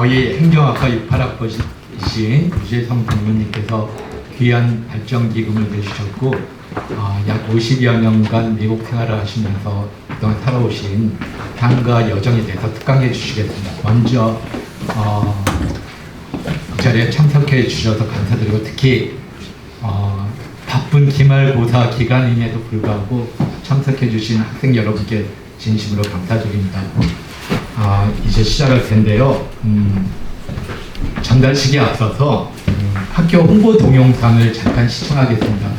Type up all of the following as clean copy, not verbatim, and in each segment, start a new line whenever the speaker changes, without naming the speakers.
저희 행정학과 68학번이신 유재성 동무님께서 귀한 발전기금을 내주셨고 약 50여 년간 미국 생활을 하시면서 그동안 살아오신 삶과 여정에 대해서 특강해 주시겠습니다. 먼저 이 자리에 참석해 주셔서 감사드리고 특히 바쁜 기말고사 기간임에도 불구하고 참석해 주신 학생 여러분께 진심으로 감사드립니다. 이제 시작할 텐데요. 전달식에 앞서서 학교 홍보 동영상을 잠깐 시청하겠습니다.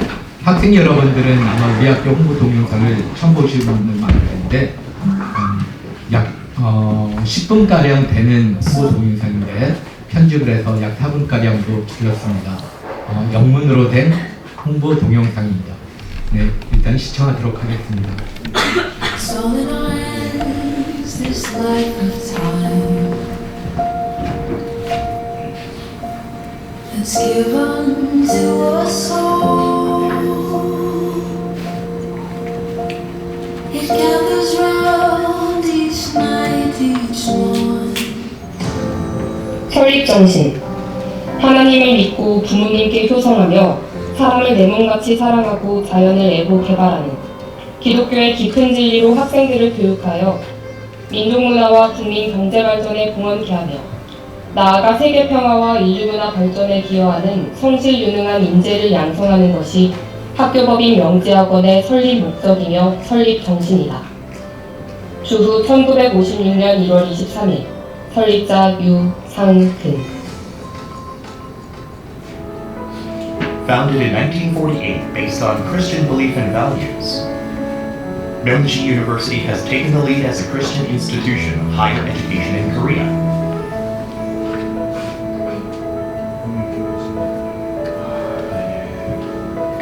학생 여러분들은 아마 우리 학교 홍보 동영상을 처음 보시는 분들 많을 텐데 약 10분가량 되는 홍보 동영상인데 편집을 해서 약 4분가량도 줄였습니다. 영문으로 된 홍보 동영상입니다. 네, 일단 시청하도록 하겠습니다.
This life of time, it's given to us all. It gathers round each night, each morn.
설립 정신. 하나님을 믿고 부모님께 효성하며 사람을 내 몸같이 사랑하고 자연을 애고 개발하는 기독교의 깊은 진리로 학생들을 교육하여 민족문화와 국민 경제발전에 공헌케 하며 나아가 세계 평화와 인류문화 발전에 기여하는 성실 유능한 인재를 양성하는 것이 학교법인 명지학원의 설립 목적이며 설립 정신이다. 주후 1956년 1월 23일 설립자 유상근.
Founded in 1948 based on Christian belief and values, Myeongji University has taken the lead as a Christian institution of higher education in Korea.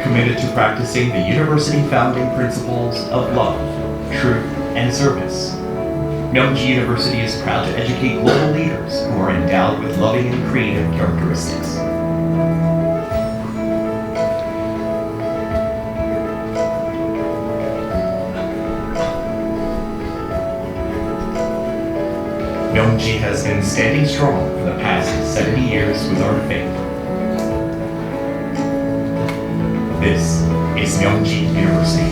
Committed to practicing the university founding principles of love, truth, and service, Myeongji University is proud to educate global leaders who are endowed with loving and creative characteristics. Myeongji has been standing strong for the past 70 years with our faith. This is Myeongji University.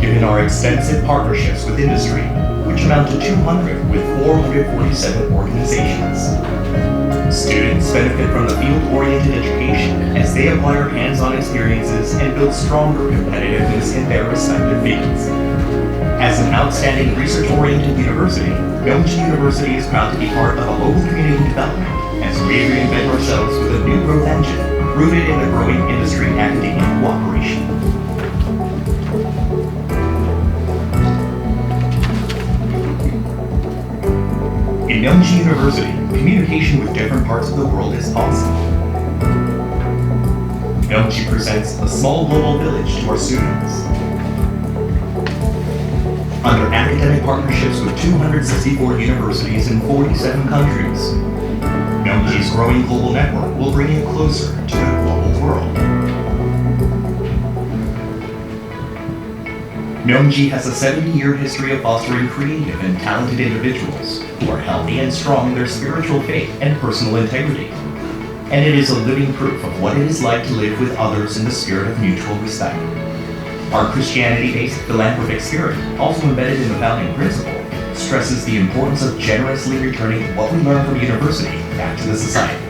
Given our extensive partnerships with industry, which amount to 200 with 447 organizations, students benefit from the field-oriented education as they acquire hands-on experiences and build stronger competitiveness in their respective fields. As an outstanding research-oriented university, Myeongji University is proud to be part of a local community development as we reinvent ourselves with a new growth engine rooted in the growing industry-academia cooperation. In Myeongji University, communication with different parts of the world is possible. Myeongji presents a small global village to our students. Under academic partnerships with 264 universities in 47 countries, Myeongji's growing global network will bring you closer to the global world. Myeongji has a 70-year history of fostering creative and talented individuals who are healthy and strong in their spiritual faith and personal integrity. And it is a living proof of what it is like to live with others in the spirit of mutual respect. Our Christianity-based philanthropic spirit, also embedded in the founding principle, stresses the importance of generously returning what we learn from university back to the society.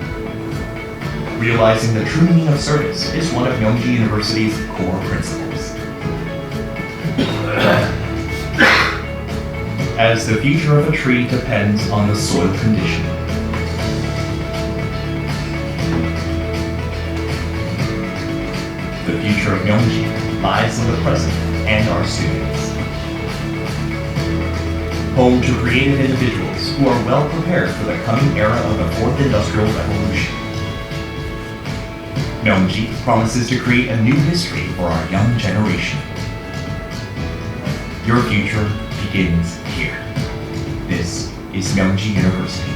Realizing the true meaning of service is one of Myeongji University's core principles. As the future of a tree depends on the soil condition, the future of Myeongji lies in the present and our students. Home to creative individuals who are well prepared for the coming era of the Fourth Industrial Revolution. Myeongji promises to create a new history for our young generation. Your future begins here. This is Myeongji University.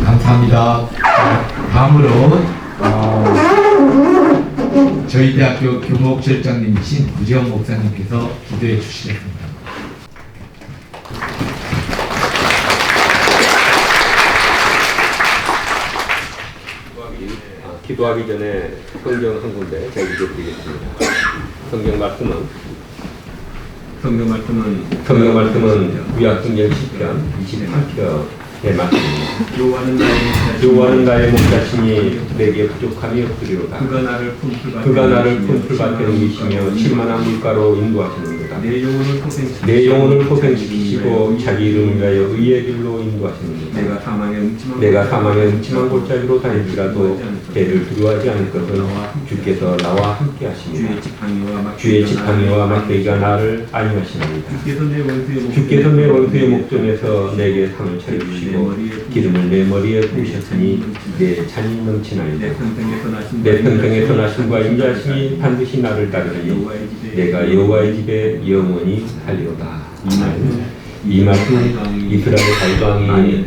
감사합니다. 다음으로 저희 대학교 교목절장님이신 구재원 목사님께서 기도해 주시겠습니다.
기도하기 전에 성경 한 군데 제가 읽어드리겠습니다. 성경 말씀은 구약성경 10편 28편의 말씀입니다. 여호와는 나의 목자시니 내게 부족함이 없으리로다. 그가 나를 품풀밭에 옮기시며 실만한 물가로 인도하시는도다. 내 영혼을 소생시키시고 자기 이름을 위하여 의의 길로 인도하시는도다. 내가 사망의 음침한 골짜기로 다닐지라도 죄를 두려워하지 않을 것은 주께서 나와 함께 하십니다. 주의 지팡이와 막대기가 나를 안위하시나이다. 주께서 내 원수의 목전에서 내게 상을 차려주시고 기름을 내 머리에 부으셨으니 내 잔이 넘치나이다. 내 평생에서 나심과 인자하심이 반드시 나를 따르니 내가 여호와의 집에 영원히 살리로다. 이 말씀은 이스라엘 발광이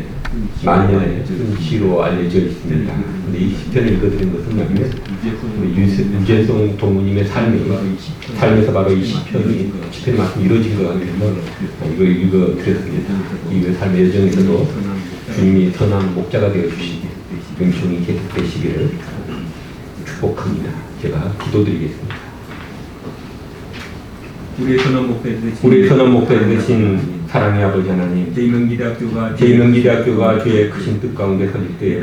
만년의 시로 알려져 있습니다. 근데 이 시편을 읽어드린 것은 유재성 동무님의 삶에서 바로 이 시편이 말씀 이루어진 것 같아서 이거 그래서 이 삶의 여정에서도 주님이 선한 목자가 되어 주시기 영생이 계속되시기를 축복합니다. 제가 기도드리겠습니다. 우리의 선한 목표에 되신 사랑의 아버지 하나님, 제2명기대학교가 주의 크신 뜻 가운데 서질 때 이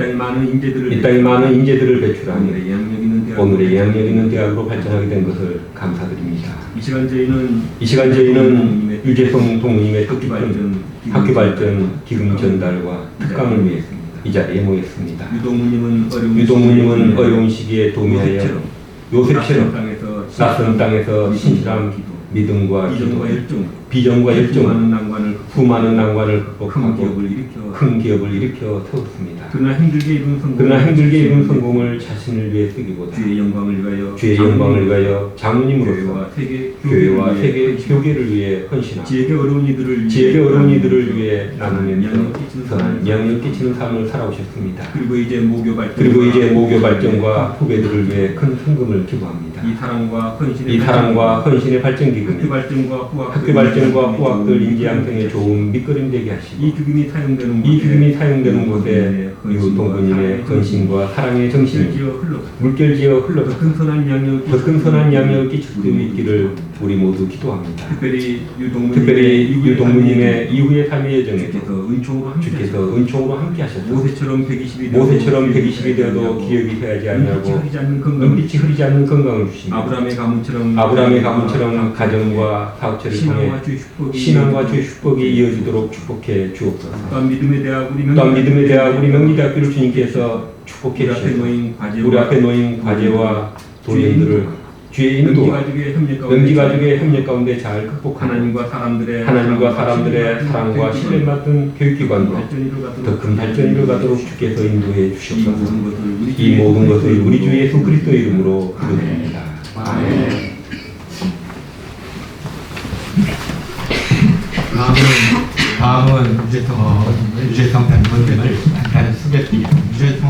땅에 많은 인재들을 배출하니 오늘의 영향력 있는 대학으로 발전하게 된 것을 감사드립니다. 이 시간 저희는 유재성 동무님의 학교 발전 기금 전달과 특강을 위해 이 자리에 모였습니다. 유동무님은 어려운 시기에 도움하여 요셉처럼 낯선 땅에서 신실함, 믿음과 기도, 비전과 열정, 수많은 난관을 극복하고 큰 기업을 일으켜 세웠습니다. 그러나 힘들게 이룬 성공을 자신을 위해 쓰기보다 주의 영광을 위하여 장로님으로서 교회와 세계 교계를 위해 헌신하고 지혜게 어려운 이들을 위해 나누면서 선한 영향을 끼치는 삶을 살아오셨습니다. 그리고 이제 모교 발전과 후배들을 위해 큰 헌금을 기부합니다. 이 사랑과 헌신의 발전 기금이 학교 발전과 후학들 인재 양성에 좋은 밑거름 되게 하시고 이 기금이 사용되는 곳에 이후 동부님의 헌신과 사랑의 정신이 물결지어 흘러서 더 큰 선한 양력을 끼칠 수 있기를 우리 모두 기도합니다. 특별히 유동무님의 이후의 삶의 여정에서 주께서 은총으로 함께 하셔서 모세처럼 120이 되어도 기억이 되지 않냐고 눈빛이 흐리지 않는 건강을 주시며 아브라함의 가문처럼 가정과 사업체를 통해 신앙과 주의 축복이 이어지도록 축복해 주옵소서. 또한 믿음의 대학 우리 명리대학교를 주님께서 축복해 주셔서 우리 앞에 놓인 과제와 도전들을 주의 인도와 명기가족의 협력 가운데 잘 극복하는 하나님과 사람들의 사랑과 신뢰를 받은 교육기관과 더 큰 발전을 이루가도록 주께서 인도해 주시옵소서. 이 모든 것을 우리 주 예수 그리스도의 이름으로 기도드립니다. 아멘.
다음은 유재성 변호사님을 간단히 소개드리겠습니다.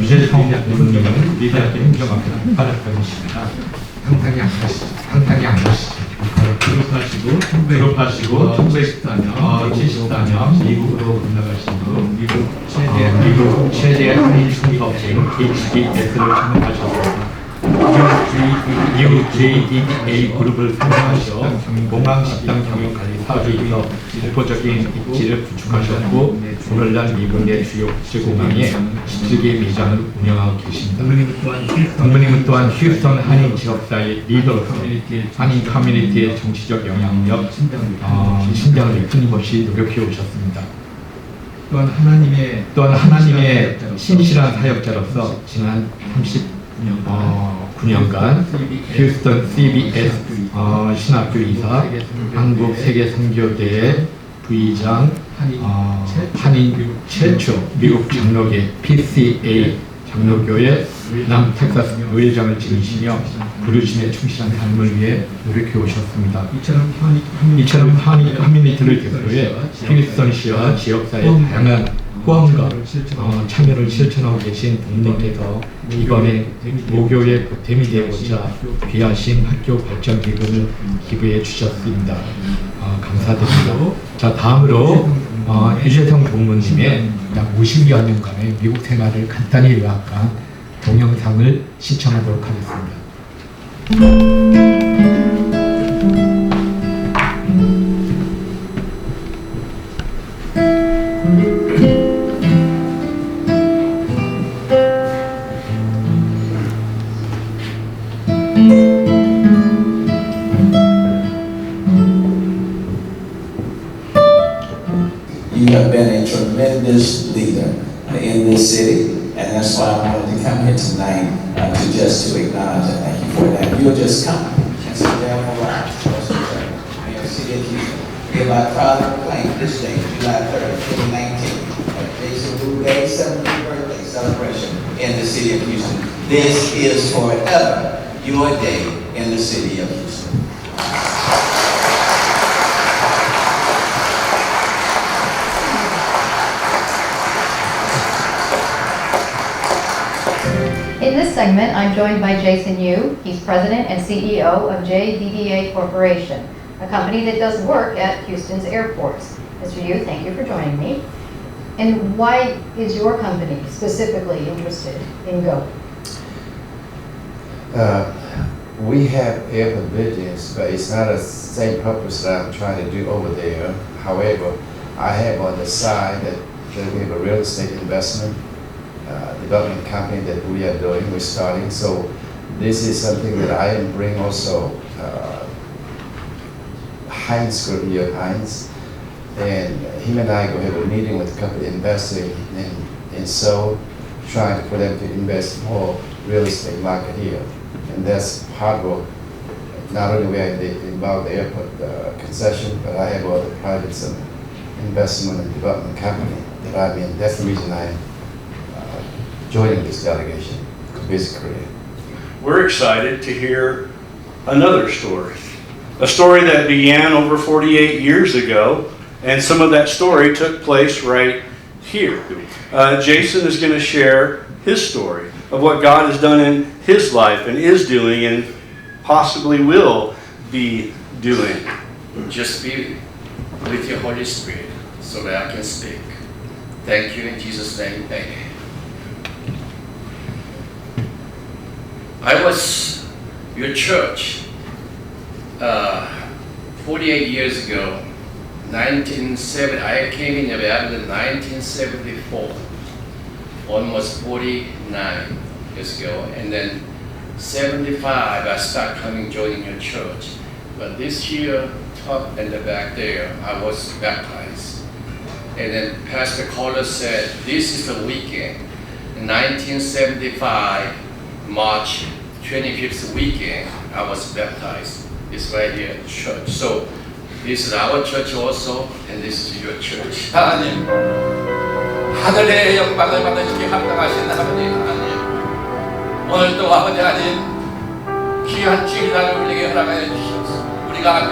유재성 변호사님은 우리 대학교 행정학과 받았습니다. 상상이 안 가시죠. 졸업하시고 1974년 미국으로 건너가시고 미국 최대 한인 중개업체인 HBS를 창업하셨습니다. 미국 JDA 그룹을 설립하셔 공항식당 경영관리 사업에서 독보적인 입지를 구축하셨고 오늘날 미국 내 주요 국제공항에 17개 매장을 운영하고 계십니다. 부모님은 또한 휴스턴 한인 직업사의 리더로서 한인 커뮤니티의 정치적 영향력 신장을 끊임없이 노력해 오셨습니다. 또한 하나님의 신실한 사역자로서 지난 9년간 휴스턴 CBS 신학교 이사, 한국 세계선교대회 부의장, 한인 최초 미국 장로계 PCA 장로교회 남텍사스 의회장을 지내시며 부르심에 충실한 삶을 위해 노력해 오셨습니다. 이처럼 커뮤니티를 대표해 휴스턴시와 지역사회 다양한 포함과 참여를 실천하고 계신 부모님께서 이번에 모교의 보탬이 되고자 귀하신 학교 발전 기금을 기부해 주셨습니다. 감사드리고, 자 다음으로 유재성 부모님의 약 50여 년간의 미국 생활을 간단히 요약한 동영상을 시청하도록 하겠습니다.
You have been a tremendous leader in this city, and that's why I wanted to come here tonight to acknowledge and thank you for that. You'll just come and sit down and relax. Mayor City of Houston, hereby proudly proclaim this day, July 3rd, 2019, as Jason Wu Day's 70th birthday celebration in the city of Houston. This is forever your day in the city of Houston.
In this segment, I'm joined by Jason Yu. He's president and CEO of JDDA Corporation, a company that does work at Houston's airports. Mr. Yu, thank you for joining me. And why is your company specifically interested in Go?
We have airport business, but it's not the same purpose that I'm trying to do over there. However, I have on the side that we have a real estate investment development company that we are doing, we're starting. So this is something that I am bringing also Heinz Group here, Heinz, and him and I go have a meeting with a couple investing in Seoul, trying for them to invest more real estate market here. And that's part of, not only we are involved in the airport concession, but I have other private investment and development company that I'm in. That's the reason I'm joining this delegation to visit Korea.
We're excited to hear another story. A story that began over 48 years ago, and some of that story took place right here. Jason is going to share his story of what God has done in his life and is doing and possibly will be doing.
Just be with your Holy Spirit so that I can speak. Thank you in Jesus' name, amen. I was your church 48 years ago, 1970. I came in Nevada in 1974, almost 49 years ago, and then 75 I started joining your church. But this year, top and the back there, I was baptized. And then Pastor Kohler said, this is the weekend, 1975, March 25th weekend, I was baptized. It's right here at church. So this is our church also, and this is your church. 하나님, 하늘의 영광을 받으시기 합당하신 아버지 하나님, 오늘도 아버지 하나님 귀한 주일날을 우리에게 허락하여 주시옵소서. 우리가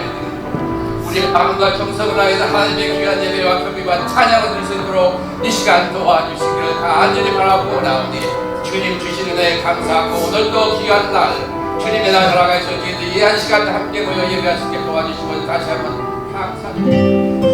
우리의 마음과 정성을 다해서 하나님의 귀한 예배와 경배와 찬양을 드릴 수 있도록 이 시간 도와주시기를 간절히 바라보고 나오니 주님 주시는 은혜에 감사하고 오늘도 귀한 날 주님의 날 허락하여 주시니 이 한 시간 함께 모여 예배할 수 있게 도와주시고 다시 한번 감사드립니다.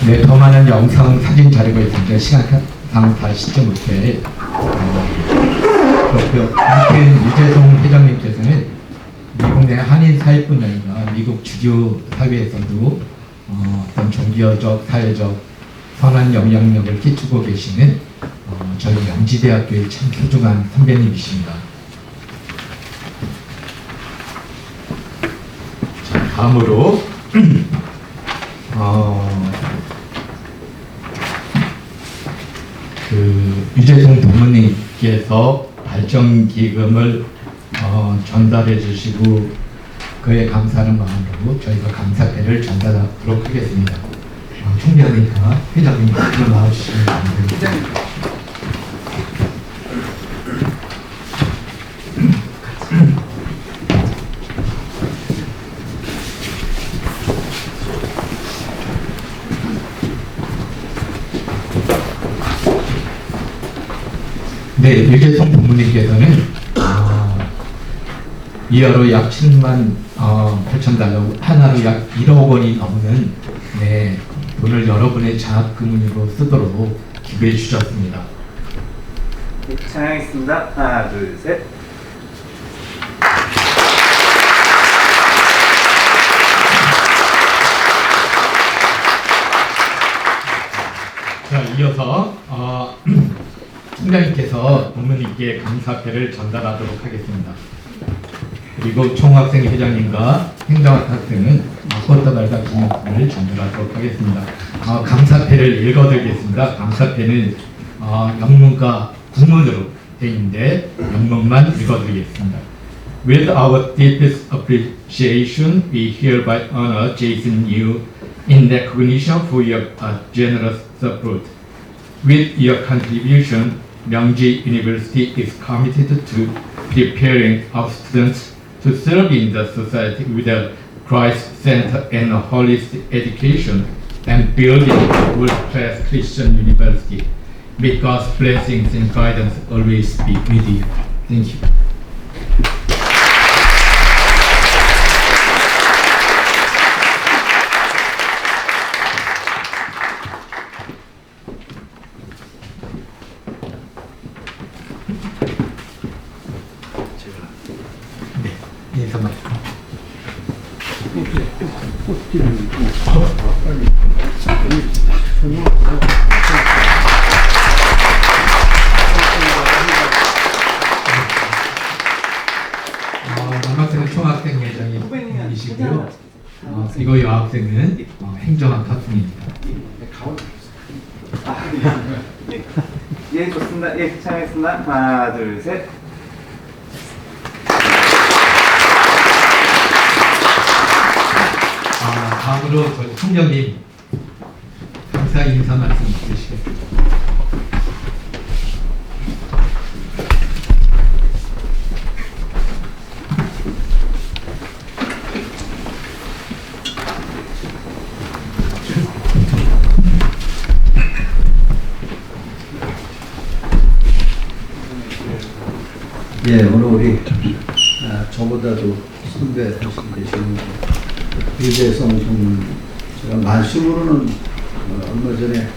네, 더 많은 영상, 사진 자료가 있습니다. 시간상 다 시점 못해. 그렇고요. 아무튼 유재성 회장님께서는 미국 내 한인 사회뿐 아니라 미국 주류 사회에서도 어떤 종교적, 사회적 선한 영향력을 끼치고 계시는 저희 영지대학교의 참 소중한 선배님이십니다. 자, 다음으로 유재송 동무님께서 발전기금을 전달해 주시고 그에 감사하는 마음으로 저희가 감사패를 전달하도록 하겠습니다. 총재님과 회장님 앞으로 나와주시면 됩니다. 네, 유재송 부모님께서는 이하로 약 7만 8천 달러, 하나로 약 1억 원이 넘는 돈을 여러분의 장학금으로 쓰도록 기부해 주셨습니다.
네, 찬양하겠습니다. 하나, 둘, 셋.
자, 이어서 총장님께서 부모님께 감사패를 전달하도록 하겠습니다. 그리고 총학생 회장님과 행정학생은 꽃다발과 기념품을 전달하도록 하겠습니다. 감사패를 읽어드리겠습니다. 감사패는 영문과 국문으로 되어 있는데 영문만 읽어드리겠습니다. With our deepest appreciation, we hereby honor Jason Yu in recognition for your generous support. With your contribution, Myungji University is committed to preparing our students to serve in the society with a Christ-centered and holistic education and building a world-class Christian university. May God's blessings and guidance always be with you. Thank you. 남학생은 총학생 회장이시고요. 그리고 여학생은 행정학 학생입니다.
예, 좋습니다. 예, 찬양하겠습니다. 하나, 둘, 셋.
다음으로 저희 총장님 감사 인사 말씀 주시겠습니다.
예, 오늘 우리 저보다도 선배 하신 계시는 유재성 좀 제가 말씀으로는 얼마 전에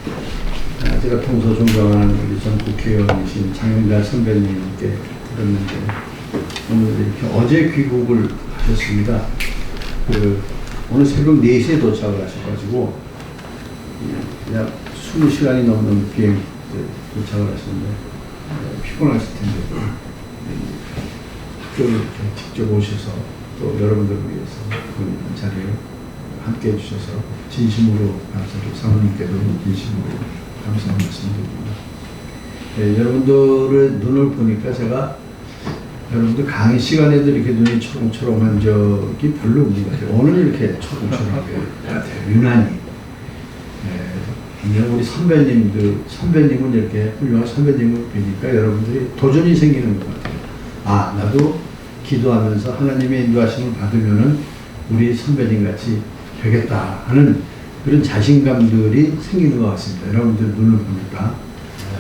제가 평소 존경하는 우리 전 국회의원이신 장영달 선배님께 들었는데 오늘 이렇게 어제 귀국을 하셨습니다. 오늘 새벽 4시에 도착을 하셔가지고 약 20시간이 넘는 비행 도착을 하셨는데 피곤하실 텐데 학교를 직접 오셔서 또 여러분들을 위해서 그 자리에 함께 해주셔서 진심으로 감사드리고 사모님께도 진심으로 감사의 말씀드립니다. 네, 여러분들의 눈을 보니까 제가 여러분들 강의 시간에도 이렇게 눈이 초롱초롱한 적이 별로 없는 것 같아요. 오늘 이렇게 초롱초롱하게 유난히 우리 선배님은 이렇게 훌륭한 선배님을 뵈니까 여러분들이 도전이 생기는 것 같아요. 아, 나도 기도하면서 하나님의 인도하심을 받으면은 우리 선배님 같이 되겠다 하는 그런 자신감들이 생기는 것 같습니다. 여러분들 눈을 보니까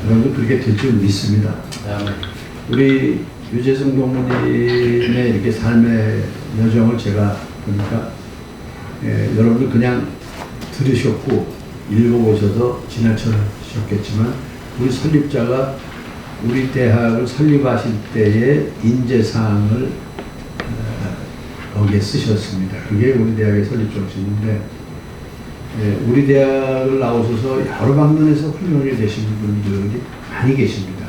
여러분들 그렇게 될 줄 믿습니다. 우리 유재성 동무님의 이렇게 삶의 여정을 제가 보니까 여러분들 그냥 들으셨고 읽어보셔도 지나쳐셨겠지만 우리 설립자가 우리 대학을 설립하실 때의 인재사항을 거기에 쓰셨습니다. 그게 우리 대학의 설립 정신인데 우리 대학을 나오셔서 여러 방면에서 훌륭하게 되신 분들이 많이 계십니다.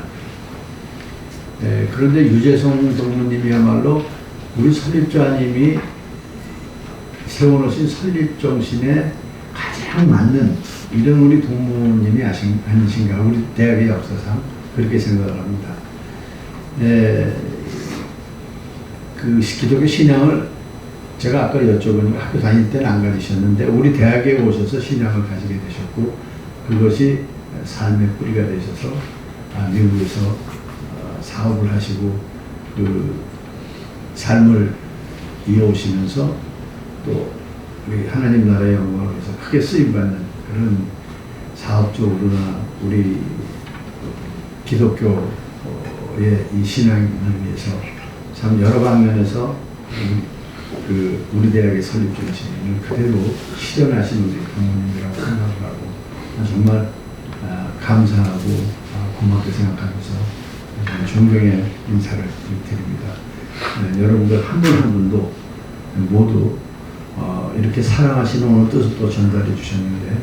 그런데 유재성 동무님이야말로 우리 설립자님이 세워놓으신 설립 정신에 가장 맞는 이런 우리 동무님이 아니신가, 우리 대학의 역사상 그렇게 생각을 합니다. 그 기독교 신앙을 제가 아까 여쭤보니까 학교 다닐 때는 안 가르치셨는데 우리 대학에 오셔서 신앙을 가지게 되셨고 그것이 삶의 뿌리가 되셔서 미국에서 사업을 하시고 그 삶을 이어오시면서 또 우리 하나님 나라의 영광을 위해서 크게 쓰임받는 그런 사업적으로나 우리 기독교의 이 신앙을 위해서 참 여러 방면에서 우리 대학의 설립 정신을 그대로 실현하신 우리 부모님이라고 생각을 하고 정말 감사하고 고맙게 생각하면서 존경의 인사를 드립니다. 여러분들 한 분 한 분도 모두 이렇게 사랑하시는 오늘 뜻을 또 전달해 주셨는데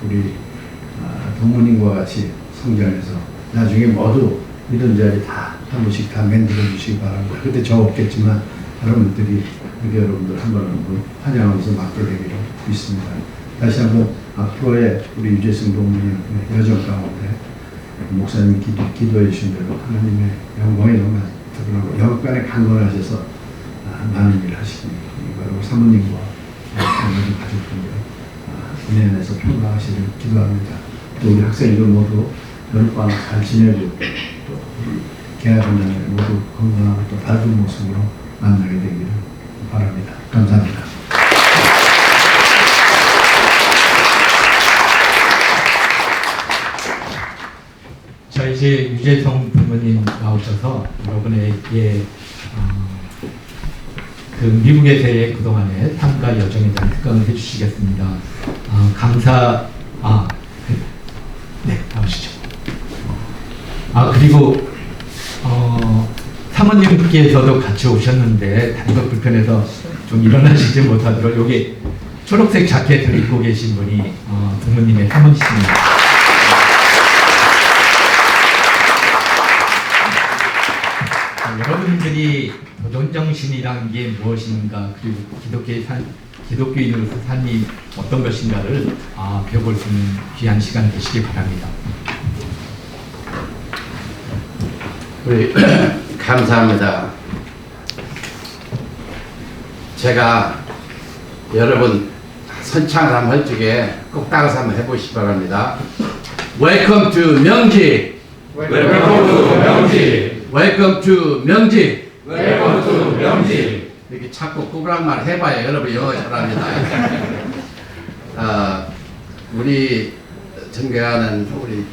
우리 동무님과 같이 성장해서 나중에 모두 이런 자리 다 한 번씩 다 만들어 주시기 바랍니다. 그때 저 없겠지만 여러분들이 이렇게 여러분들 한 번 한 번 환영하면서 맡게 되기를 믿습니다. 다시 한번 앞으로의 우리 유재승 동무님 여정 가운데 목사님이 기도해 주신 대로 하나님의 영광에 너무 드러나고 영광에 강건하셔서 많은 일을 하시기 바라고 사모님과 모든 가족분들 은혜 안에서 평강하시길 기도합니다. 또 우리 학생들 모두 여름방학 잘 지내고 또 개학한 날에 모두 건강하고 또 밝은 모습으로 만나게 되기를 바랍니다. 감사합니다.
자, 이제 유재성 부모님 나오셔서 여러분에게 그 미국에서의 그동안의 삶과 여정에 대한 특강을 해주시겠습니다. 네, 나오시죠. 그리고 사모님께서도 같이 오셨는데 다리가 불편해서 좀 일어나시지 못하도록 여기 초록색 자켓을 입고 계신 분이 부모님의 사모님이십니다. 여러분들이 도전정신이란 게 무엇인가 그리고 기독교인으로서 삶이 어떤 것인가를 배워볼 수 있는 귀한 시간 되시기 바랍니다.
우리 감사합니다. 제가 여러분 선창을 한번 할 적에 꼭 따라서 한번 해보시기 바랍니다. Welcome to 명지.
Welcome to 명지.
Welcome to 명지.
Welcome to 명지.
이렇게 자꾸 꾸부랑말 해봐야 여러분 영어 잘합니다. 우리 존경하는 우리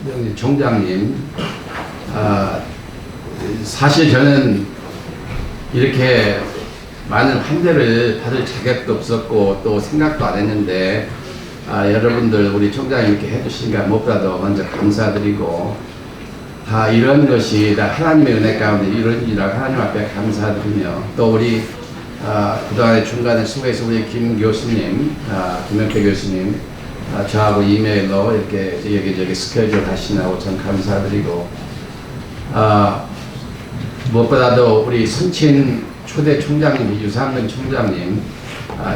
명지 총장님, 사실 저는 이렇게 많은 환대를 받을 자격도 없었고 또 생각도 안 했는데 여러분들 우리 총장님 이렇게 해주시니까 무엇보다도 먼저 감사드리고 이런 것이 다 하나님의 은혜 가운데 이루어지라고 하나님 앞에 감사드리며 또 우리 그동안에 중간에 수고해서 우리 김 교수님, 김영태 교수님 저하고 이메일로 이렇게 여기저기 스케줄 하시나고 전 감사드리고 무엇보다도 우리 선친 초대 총장님 유상근 총장님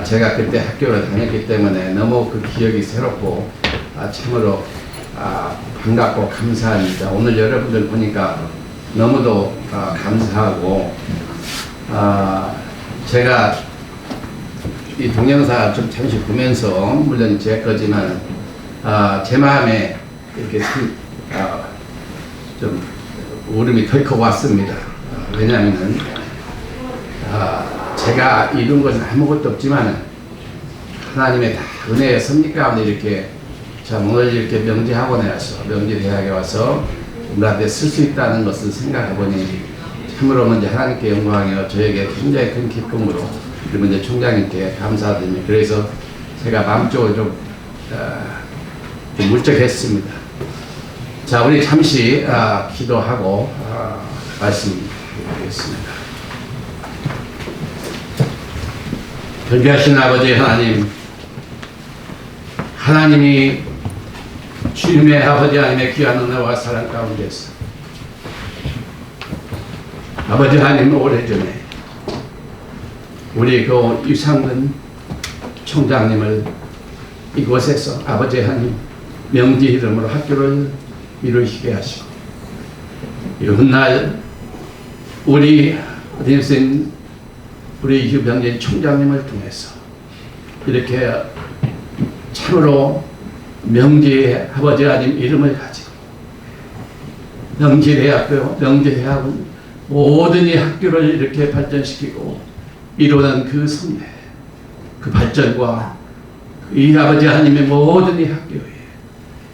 제가 그때 학교를 다녔기 때문에 너무 그 기억이 새롭고 참으로 반갑고 감사합니다. 오늘 여러분들 보니까 너무도 감사하고 제가 이 동영상 좀 잠시 보면서 물론 제 거지만 제 마음에 이렇게 좀 울음이 덜컥 왔습니다. 왜냐하면은 제가 이룬 것은 아무것도 없지만 하나님의 다 은혜의 섭리 가운데 이렇게 오늘 이렇게 명지학원에 와서 명지대학에 와서 우리한테 쓸 수 있다는 것을 생각해보니 참으로 먼저 하나님께 영광이요 저에게 굉장히 큰 기쁨으로 우리 먼저 총장님께 감사드립니다. 그래서 제가 마음적으로 좀 울적했습니다. 자, 우리 잠시 기도하고 말씀드리겠습니다. 존귀하신 아버지 하나님, 하나님이 주님의 아버지 하나님의 귀한 은혜와 사랑 가운데서 아버지 하나님 오래전에 우리 그 유상근 총장님을 이곳에서 아버지 하나님 명지 이름으로 학교를 이루시게 하시고, 이런 날 우리 어디선 우리 유병진 총장님을 통해서 이렇게 참으로 명지의 아버지 하나님 이름을 가지고 명지대학교, 명지대학은 모든 이 학교를 이렇게 발전시키고 이루는 그 선배, 그 발전과 이 아버지 하나님의 모든 이 학교에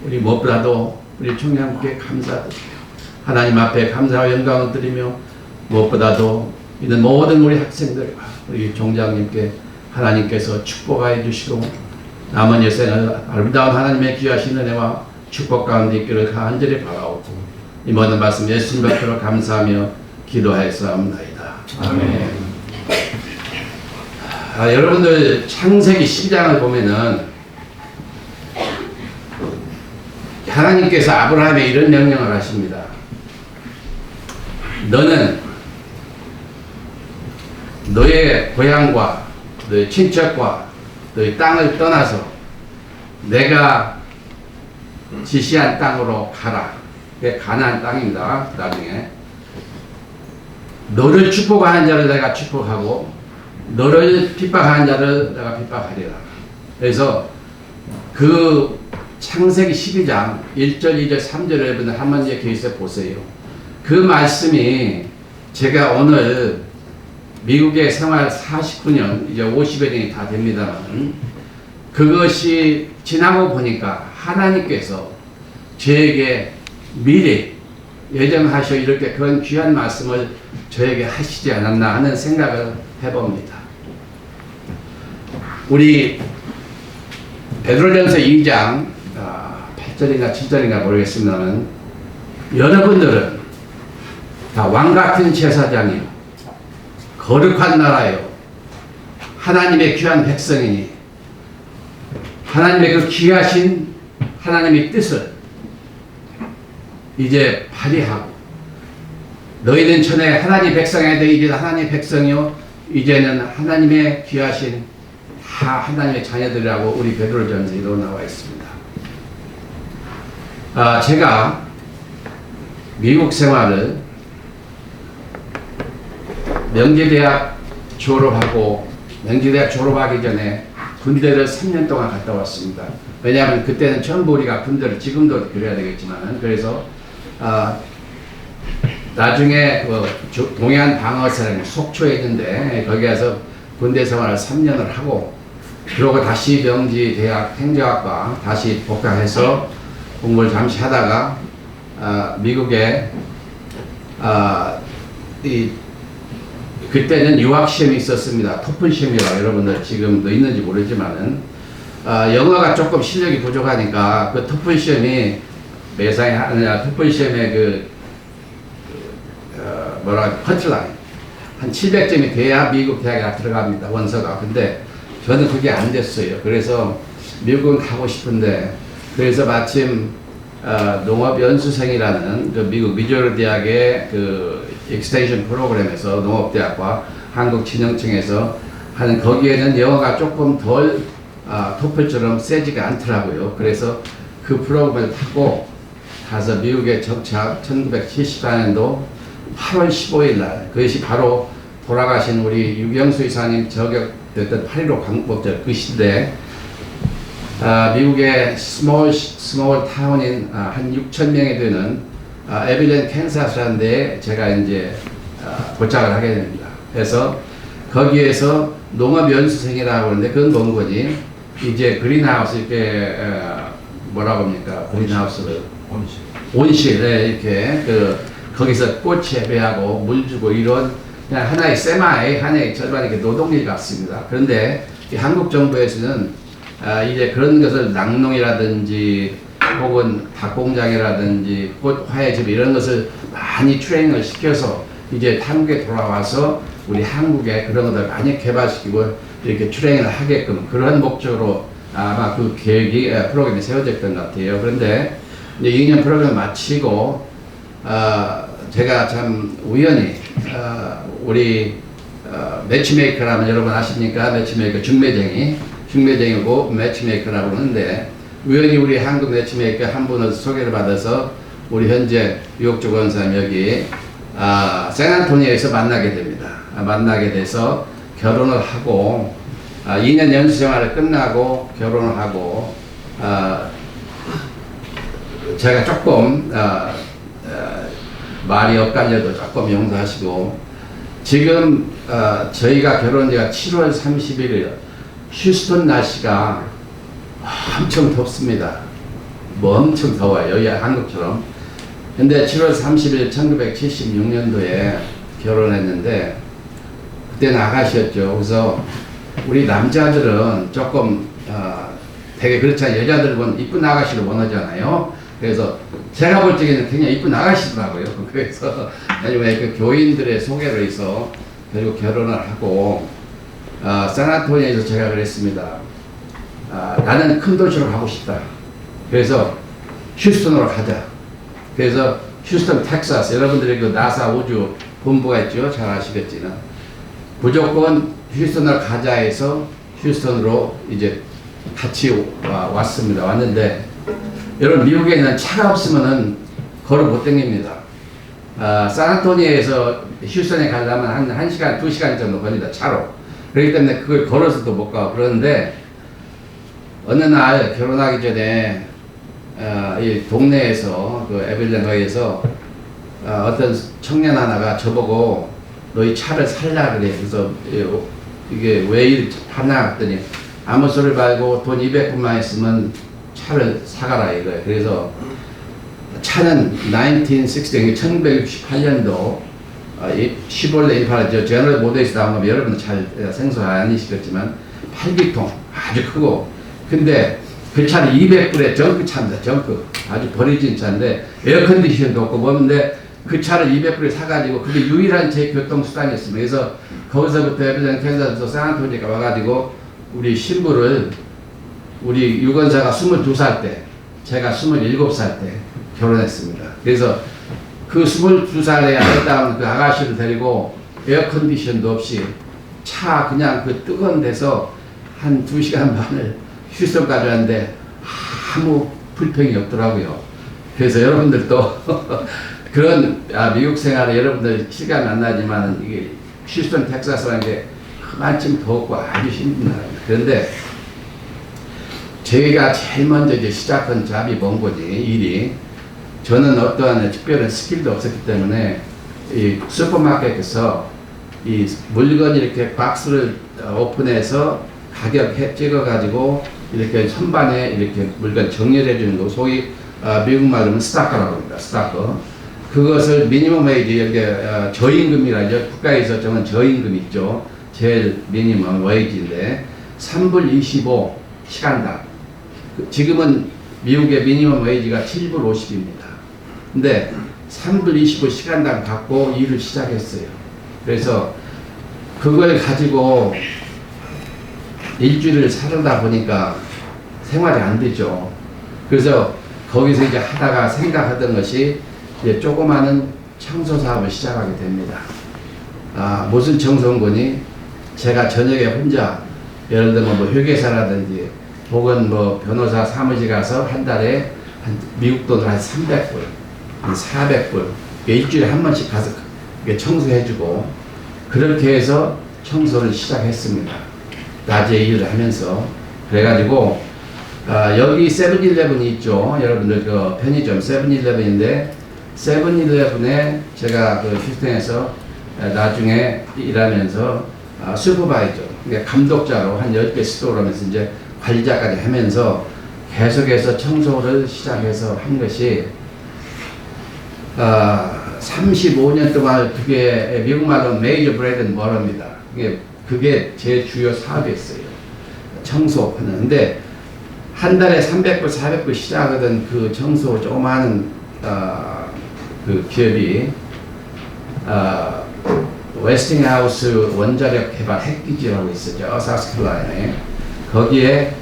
우리 무엇보다도 우리 총장님께 감사드리며 하나님 앞에 감사와 영광을 드리며, 무엇보다도 이는 모든 우리 학생들과 우리 총장님께 하나님께서 축복하여 주시고 남은 여생을 아름다운 하나님의 귀하신 은혜와 축복 가운데 있기를 간절히 바라오고 이 모든 말씀 예수님 앞으로 감사하며 기도하였사옵나이다. 아멘. 여러분들 창세기 12장을 보면은 하나님께서 아브라함에 이런 명령을 하십니다. 너는 너의 고향과 너의 친척과 너의 땅을 떠나서 내가 지시한 땅으로 가라. 그게 가나안 땅입니다. 나중에 너를 축복하는 자를 내가 축복하고 너를 핍박하는 자를 내가 핍박하리라. 그래서 그 창세기 12장 1절, 2절, 3절을 여러분들 한번 이제 계속 보세요. 그 말씀이 제가 오늘 미국에 생활 49년, 이제 50여 년이 다 됩니다만, 그것이 지나고 보니까 하나님께서 저에게 미리 예정하셔 이렇게 그런 귀한 말씀을 저에게 하시지 않았나 하는 생각을 해봅니다. 우리 베드로전서 2장 8절인가 7절인가 모르겠습니다만, 여러분들은 다 왕같은 제사장이요 거룩한 나라요 하나님의 귀한 백성이니 하나님의 그 귀하신 하나님의 뜻을 이제 발휘하고, 너희는 전에 하나님 백성인데 이제 하나님 백성이요 이제는 하나님의 귀하신 다 하나님의 자녀들이라고 우리 베드로전서에도 나와 있습니다. 제가 미국 생활을 명지대학 졸업하고 명지대학 졸업하기 전에 군대를 3년 동안 갔다 왔습니다. 왜냐하면 그때는 전부 우리가 군대를, 지금도 그래야 되겠지만, 그래서 나중에 그 동해안 방어사령 속초에 있는데 거기 가서 군대 생활을 3년을 하고 그러고 다시 명지대학 행정학과 다시 복학해서 공부를 잠시 하다가 미국에 그때는 유학 시험이 있었습니다. 토플 시험이라고 여러분들 지금도 있는지 모르지만은 영어가 조금 실력이 부족하니까 그 토플 시험이 매상에 토플 시험에 커트라인 한 700점이 돼야 미국 대학에 들어갑니다. 원서가. 근데 저는 그게 안 됐어요. 그래서 미국은 가고 싶은데, 그래서 마침 농업연수생이라는 그 미국 미조리 대학의 그 익스텐션 프로그램에서 농업대학과 한국진흥청에서 하는, 거기에는 영어가 조금 덜 토플처럼 세지가 않더라고요. 그래서 그 프로그램을 타고 가서 미국에 정착 1974년도 8월 15일 날, 그것이 바로 돌아가신 우리 유경수 이사님 저격됐던 8.15 광복절 그 시대에 미국의 스몰 타운인 한 6천 명이 되는 에빌랜 캔사스라는 데에 제가 이제 도착을 하게 됩니다. 그래서 거기에서 농업연수생이라고 하는데 그건 뭔 거지? 이제 그린하우스 이렇게 뭐라고 합니까? 그린하우스를 온실에 이렇게 거기서 꽃 재배하고 물 주고 이런 그냥 하나의 세마의 하나의 절반 이렇게 노동일 같습니다. 그런데 이 한국 정부에서는 이제 그런 것을 낙농이라든지 혹은 닭공장이라든지 꽃 화해집 이런 것을 많이 트레이닝을 시켜서 이제 한국에 돌아와서 우리 한국에 그런 것들 많이 개발시키고 이렇게 트레이닝을 하게끔 그런 목적으로 아마 그 계획이 프로그램이 세워졌던 것 같아요. 그런데 이제 2년 프로그램을 마치고 제가 참 우연히 우리 매치메이커라면 여러분 아십니까? 매치메이커 중매쟁이고 매치메이커라고 하는데 우연히 우리 한국 매치메이커 한 분을 소개를 받아서 우리 현재 미국적 원사님 여기 샌안토니오에서 만나게 됩니다. 만나게 돼서 결혼을 하고 2년 연수 생활을 끝나고 결혼을 하고 제가 조금 말이 엇갈려도 조금 용서하시고 지금 저희가 결혼한 지가 7월 31일 휴스턴 날씨가 엄청 덥습니다. 뭐 엄청 더워요. 여기 한국처럼. 근데 7월 30일 1976년도에 결혼했는데 그때는 아가씨였죠. 그래서 우리 남자들은 조금 되게 그렇잖아요. 여자들은 뭐 이쁜 아가씨를 원하잖아요. 그래서 제가 볼 적에는 굉장히 이쁜 아가씨더라고요. 그래서 나중에 그 교인들의 소개로 해서 결국 결혼을 하고 샌안토니오에서 제가 그랬습니다. 나는 큰 도시로 가고 싶다. 그래서 휴스턴으로 가자. 그래서 휴스턴 텍사스, 여러분들이 그 나사 우주 본부가 있죠. 잘 아시겠지만 무조건 휴스턴으로 가자 해서 휴스턴으로 이제 같이 왔습니다. 왔는데 여러분 미국에는 차가 없으면은 걸어 못 다닙니다. 샌안토니오에서 휴스턴에 가려면 한 1시간, 2시간 정도 걸립니다. 차로. 그렇기 때문에 그걸 걸어서도 못 가고 그러는데 어느 날 결혼하기 전에 이 동네에서 그 에빌레너에서 어떤 청년 하나가 저보고 너희 차를 살라 그래. 그래서 이게 왜 이렇게 하나 했더니 아무 소리 말고 돈 200불만 있으면 차를 사가라 이거예요. 그래서 차는 1968년도 시볼레 임팔라 제너럴 모델에서 나온 거 여러분은 잘 생소 아니시겠지만 8기통 아주 크고 근데 그 차는 200불의 정크 차입니다. 정크 아주 버려진 차인데 에어컨디션도 없고 뭐는데 그 차를 200불에 사가지고 그게 유일한 제 교통수단이었습니다. 그래서 거기서부터 에비전 캔자에서 샌안토니오가 와가지고 우리 신부를 우리 유건사가 22살 때 제가 27살 때 결혼했습니다. 그래서 그 22살에 아름다운 그 아가씨를 데리고 에어컨디션도 없이 차 그냥 그 뜨거운 데서 한 2시간 반을 휴스턴까지 왔는데 아무 불평이 없더라고요. 그래서 여러분들도 그런 미국 생활에 여러분들 시간 안 나지만 이게 휴스턴 텍사스라는 게 그만큼 덥고 아주 힘든 나라입니다. 그런데 저희가 제일 먼저 이제 시작한 잡이 뭔 거지 일이 저는 어떠한 특별한 스킬도 없었기 때문에 이 슈퍼마켓에서 이 물건 이렇게 박스를 오픈해서 가격 찍어가지고 이렇게 선반에 이렇게 물건 정렬해 주는 거 소위 미국 말로는 스타커라고 합니다. 스타커. 그것을 미니멈 웨이지 이렇게 저임금이라죠. 국가에서 정한 저임금 있죠. 제일 미니멈 웨이지인데 3불 25 시간당. 지금은 미국의 미니멈 웨이지가 7불 50입니다. 근데 3불 25 시간당 받고 일을 시작했어요. 그래서 그걸 가지고 일주일을 살다 보니까 생활이 안 되죠. 그래서 거기서 이제 하다가 생각하던 것이 이제 조그마한 청소 사업을 시작하게 됩니다. 무슨 청소인 거니? 제가 저녁에 혼자 예를 들면 뭐 회계사라든지 혹은 뭐 변호사 사무실 가서 한 달에 미국 돈으로 한 300불, 한 400불 일주일에 한 번씩 가서 청소해주고 그렇게 해서 청소를 시작했습니다. 낮에 일을 하면서 그래가지고 여기 세븐일레븐이 있죠. 여러분들 그 편의점 세븐일레븐인데 세븐일레븐에 제가 그 휴스턴에서 나중에 일하면서 슈퍼바이저 그러니까 감독자로 한 10개 스토어를 하면서 이제 관리자까지 하면서 계속해서 청소를 시작해서 한 것이 35년 동안 그게 미국말로 메이저 브레드 앤 버터입니다. 그게 제 주요 사업이었어요. 청소하는. 근데 한 달에 300불, 400불 시작하던 그 청소 조그마한 그 기업이 웨스팅하우스 원자력 개발 핵기지라고 있었죠. 사우스캐롤라이나에. 거기에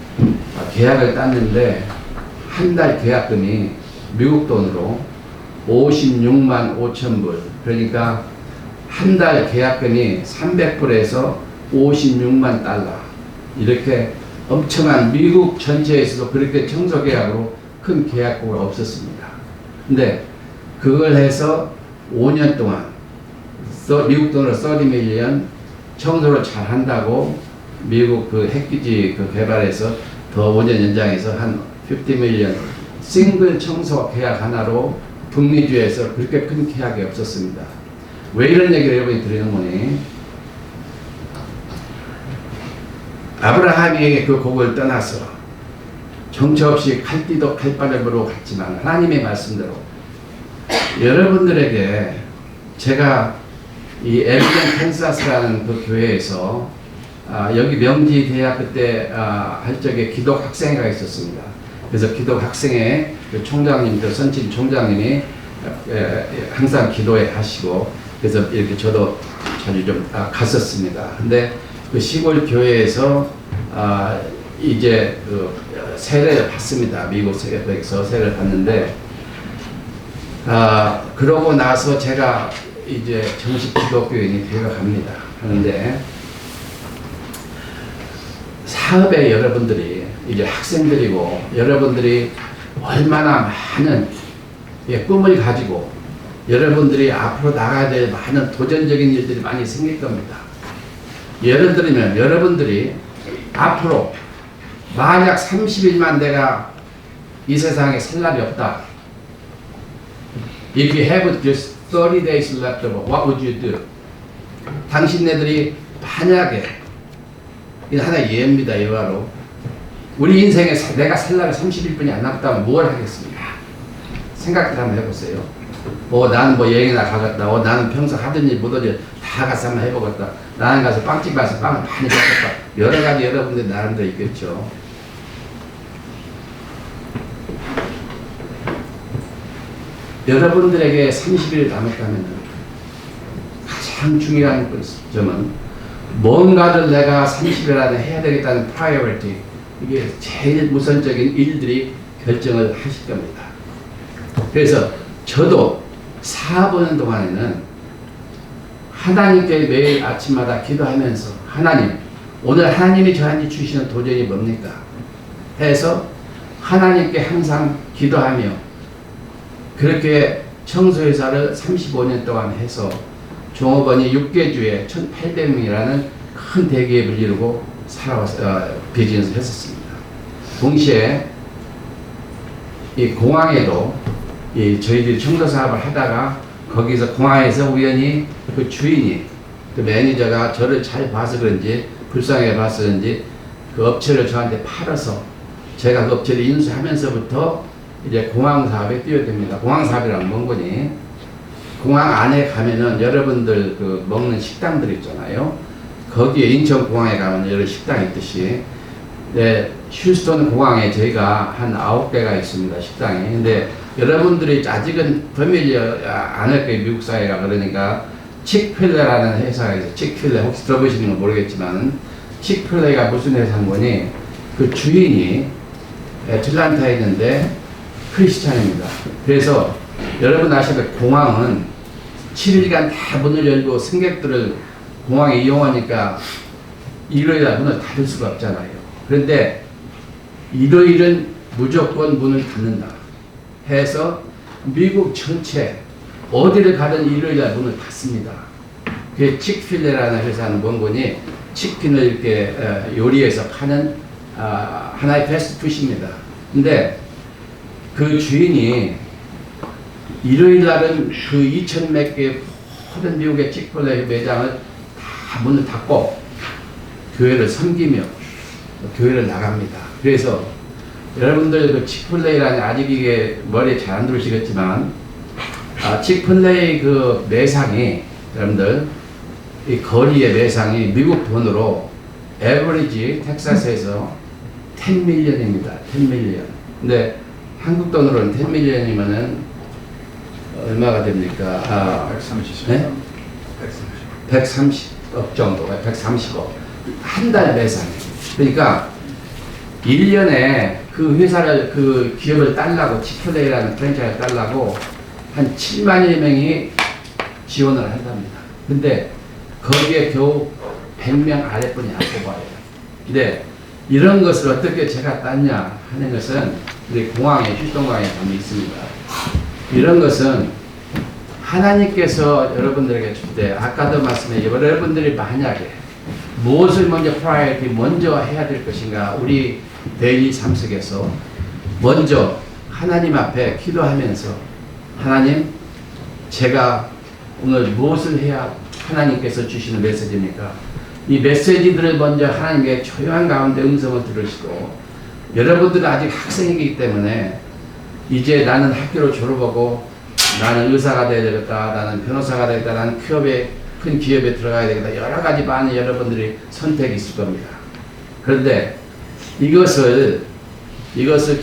계약을 땄는데 한 달 계약금이 미국 돈으로 56만 5천 불. 그러니까 한 달 계약금이 300불에서 56만 달러. 이렇게 엄청난 미국 전체에서도 그렇게 청소 계약으로 큰 계약국은 없었습니다. 근데 그걸 해서 5년 동안 미국 돈으로 30밀리언 청소를 잘 한다고 미국 그 핵기지 그 개발해서 더 5년 연장해서 한 50밀리언 싱글 청소 계약 하나로 북미주에서 그렇게 큰 계약이 없었습니다. 왜 이런 얘기를 여러분이 드리는 거니? 아브라함이 그 곡을 떠나서 정처 없이 칼띠도 칼바람으로 갔지만 하나님의 말씀대로 여러분들에게 제가 이 에비전 캔사스라는 그 교회에서 여기 명지 대학교 때 할 적에 기독 학생회가 있었습니다. 그래서 기독 학생회 그 총장님, 그 선친 총장님이 항상 기도해 하시고 그래서 이렇게 저도 자주 좀 갔었습니다. 근데 그 시골 교회에서 이제 그 세례를 받습니다. 미국 세계에서 세례를 받는데 그러고 나서 제가 이제 정식 기독교인이 되어갑니다. 하는데 사업에 여러분들이 이제 학생들이고 여러분들이 얼마나 많은 꿈을 가지고 여러분들이 앞으로 나가야 될 많은 도전적인 일들이 많이 생길 겁니다. 예를 들면 여러분들이 앞으로 만약 30일만 내가 이 세상에 살 날이 없다. If you have just 30 days left over, what would you do? 당신네들이 만약에 이 하나의 예입니다. 예화로 우리 인생에 내가 살 날이 30일뿐이 안 남았다면 뭘 하겠습니까? 생각을 한번 해보세요. 나는 뭐 여행이나 가겠다. 나는 평소 하던 일 못하던 일 다 가서 한번 해보겠다. 나는 가서 빵집 가서 빵을 많이 먹겠다. 여러 가지 여러분들 나름대로 있겠죠. 여러분들에게 30일 남았다면 가장 중요한 점은 뭔가를 내가 30일 안에 해야 되겠다는 priority, 이게 제일 우선적인 일들이 결정을 하실 겁니다. 그래서 저도 4번 동안에는 하나님께 매일 아침마다 기도하면서 하나님, 오늘 하나님이 저한테 주시는 도전이 뭡니까? 해서 하나님께 항상 기도하며 그렇게 청소회사를 35년 동안 해서 종업원이 6개주에 1,800명이라는 큰 대기업을 이루고 비즈니스를 했었습니다. 동시에 이 공항에도 저희들이 청소 사업을 하다가 거기서 공항에서 우연히 그 주인이 그 매니저가 저를 잘 봐서 그런지 불쌍하게 봐서 그런지 그 업체를 저한테 팔아서 제가 그 업체를 인수하면서부터 이제 공항 사업에 뛰어듭니다. 공항 사업이란 뭔 거니? 공항 안에 가면은 여러분들 그 먹는 식당들 있잖아요. 거기에 인천공항에 가면 여러 식당이 있듯이 휴스턴 공항에 저희가 한 9개가 있습니다. 식당이. 근데 여러분들이 아직은 패밀리어 안 할 거예요. 미국 사회가. 그러니까 칙필레라는 회사가 있어요. 칙필레 혹시 들어보시는 건 모르겠지만 칙필레가 무슨 회사인 거니? 그 주인이 애틀란타에 있는데 크리스찬입니다. 그래서 여러분 아시다시피 공항은 7일간 다 문을 열고 승객들을 공항에 이용하니까 일요일날 문을 닫을 수가 없잖아요. 그런데 일요일은 무조건 문을 닫는다 해서 미국 전체 어디를 가든 일요일날 문을 닫습니다. 그게 칙필레라는 회사는 뭔 거니? 치킨을 이렇게 요리해서 파는 하나의 패스트푸드입니다. 근데 그 주인이 일요일 날은 그 2,000몇 개 모든 미국의 칙필레 매장을 다 문을 닫고 교회를 섬기며 교회를 나갑니다. 그래서 여러분들 그 칙필레라는 아직 이게 머리에 잘 안 들으시겠지만 칙필레의 그 매상이 여러분들 이 거리의 매상이 미국 돈으로 에버리지 텍사스에서 10밀리언입니다. 10밀리언. 근데 한국 돈으로는 10밀리언이면은 얼마가 됩니까? 130억. 네? 130억 정도. 130억. 한 달 매상. 그러니까 1년에 그 회사를 그 기업을 딸라고 칙필레이라는 프랜차이즈를 딸라고 한 7만여 명이 지원을 한답니다. 근데 거기에 겨우 100명 아래뿐이 안 뽑아요. 근데 이런 것을 어떻게 제가 땄냐 하는 것은 우리 공항에, 휴스턴공항에 가면 있습니다. 이런 것은 하나님께서 여러분들에게 줄 때, 아까도 말씀해, 여러분들이 만약에 무엇을 먼저 프라이어티 먼저 해야 될 것인가, 우리 데일리 삶 속에서 먼저 하나님 앞에 기도하면서, 하나님, 제가 오늘 무엇을 해야 하나님께서 주시는 메시지입니까? 이 메시지들을 먼저 하나님의 조용한 가운데 음성을 들으시고, 여러분들은 아직 학생이기 때문에 이제 나는 학교를 졸업하고 나는 의사가 돼야 되겠다, 나는 변호사가 되겠다, 나는 큰 기업에 들어가야 되겠다, 여러 가지 많은 여러분들이 선택이 있을 겁니다. 그런데 이것을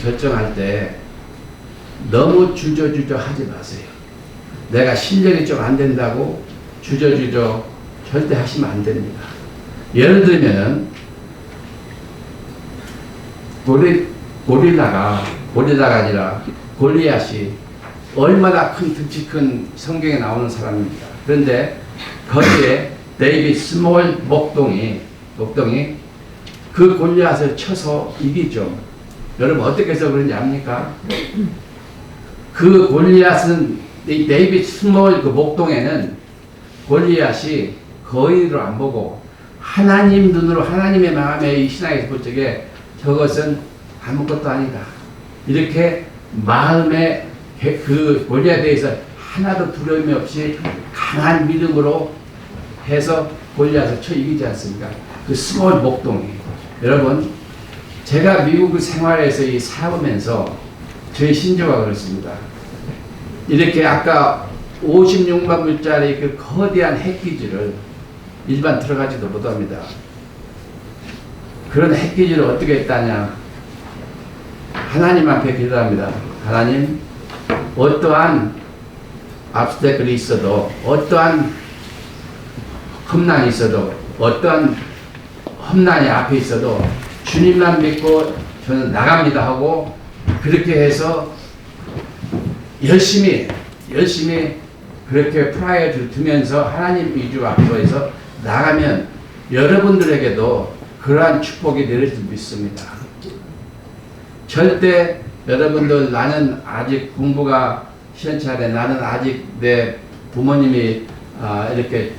결정할 때 너무 주저주저 하지 마세요. 내가 실력이 좀 안 된다고 주저주저 절대 하시면 안 됩니다. 예를 들면 고릴라가 아니라 골리앗이 얼마나 큰 득치 큰 성경에 나오는 사람입니다. 그런데 거기에 데이빗 스몰 목동이 그 골리앗을 쳐서 이기죠. 여러분 어떻게 해서 그런지 압니까? 그 골리앗은 이 데이빗 스몰 그 목동에는 골리앗이 거인으로 안 보고 하나님 눈으로, 하나님의 마음에 이 신앙에서 볼 적에 저것은 아무것도 아니다, 이렇게 마음에 그 골리앗에 대해서 하나도 두려움이 없이 강한 믿음으로 해서 골리앗을 쳐 이기지 않습니까? 그 스몰 목동이. 여러분, 제가 미국 생활에서 이 살면서 저희 신조가 그렇습니다. 이렇게 아까 56만 불짜리 그 거대한 핵기지를 일반 들어가지도 못합니다. 그런 핵기지를 어떻게 했다냐? 하나님 앞에 기도합니다. 하나님, 어떠한 압스테클이 있어도, 어떠한 험난이 있어도, 어떠한 험난이 앞에 있어도 주님만 믿고 저는 나갑니다 하고, 그렇게 해서 열심히 그렇게 프라이어를 두면서 하나님 위주 앞에서 나가면 여러분들에게도 그러한 축복이 내릴 줄 믿습니다. 절대 여러분들, 나는 아직 공부가 시원찮은데, 나는 아직 내 부모님이 이렇게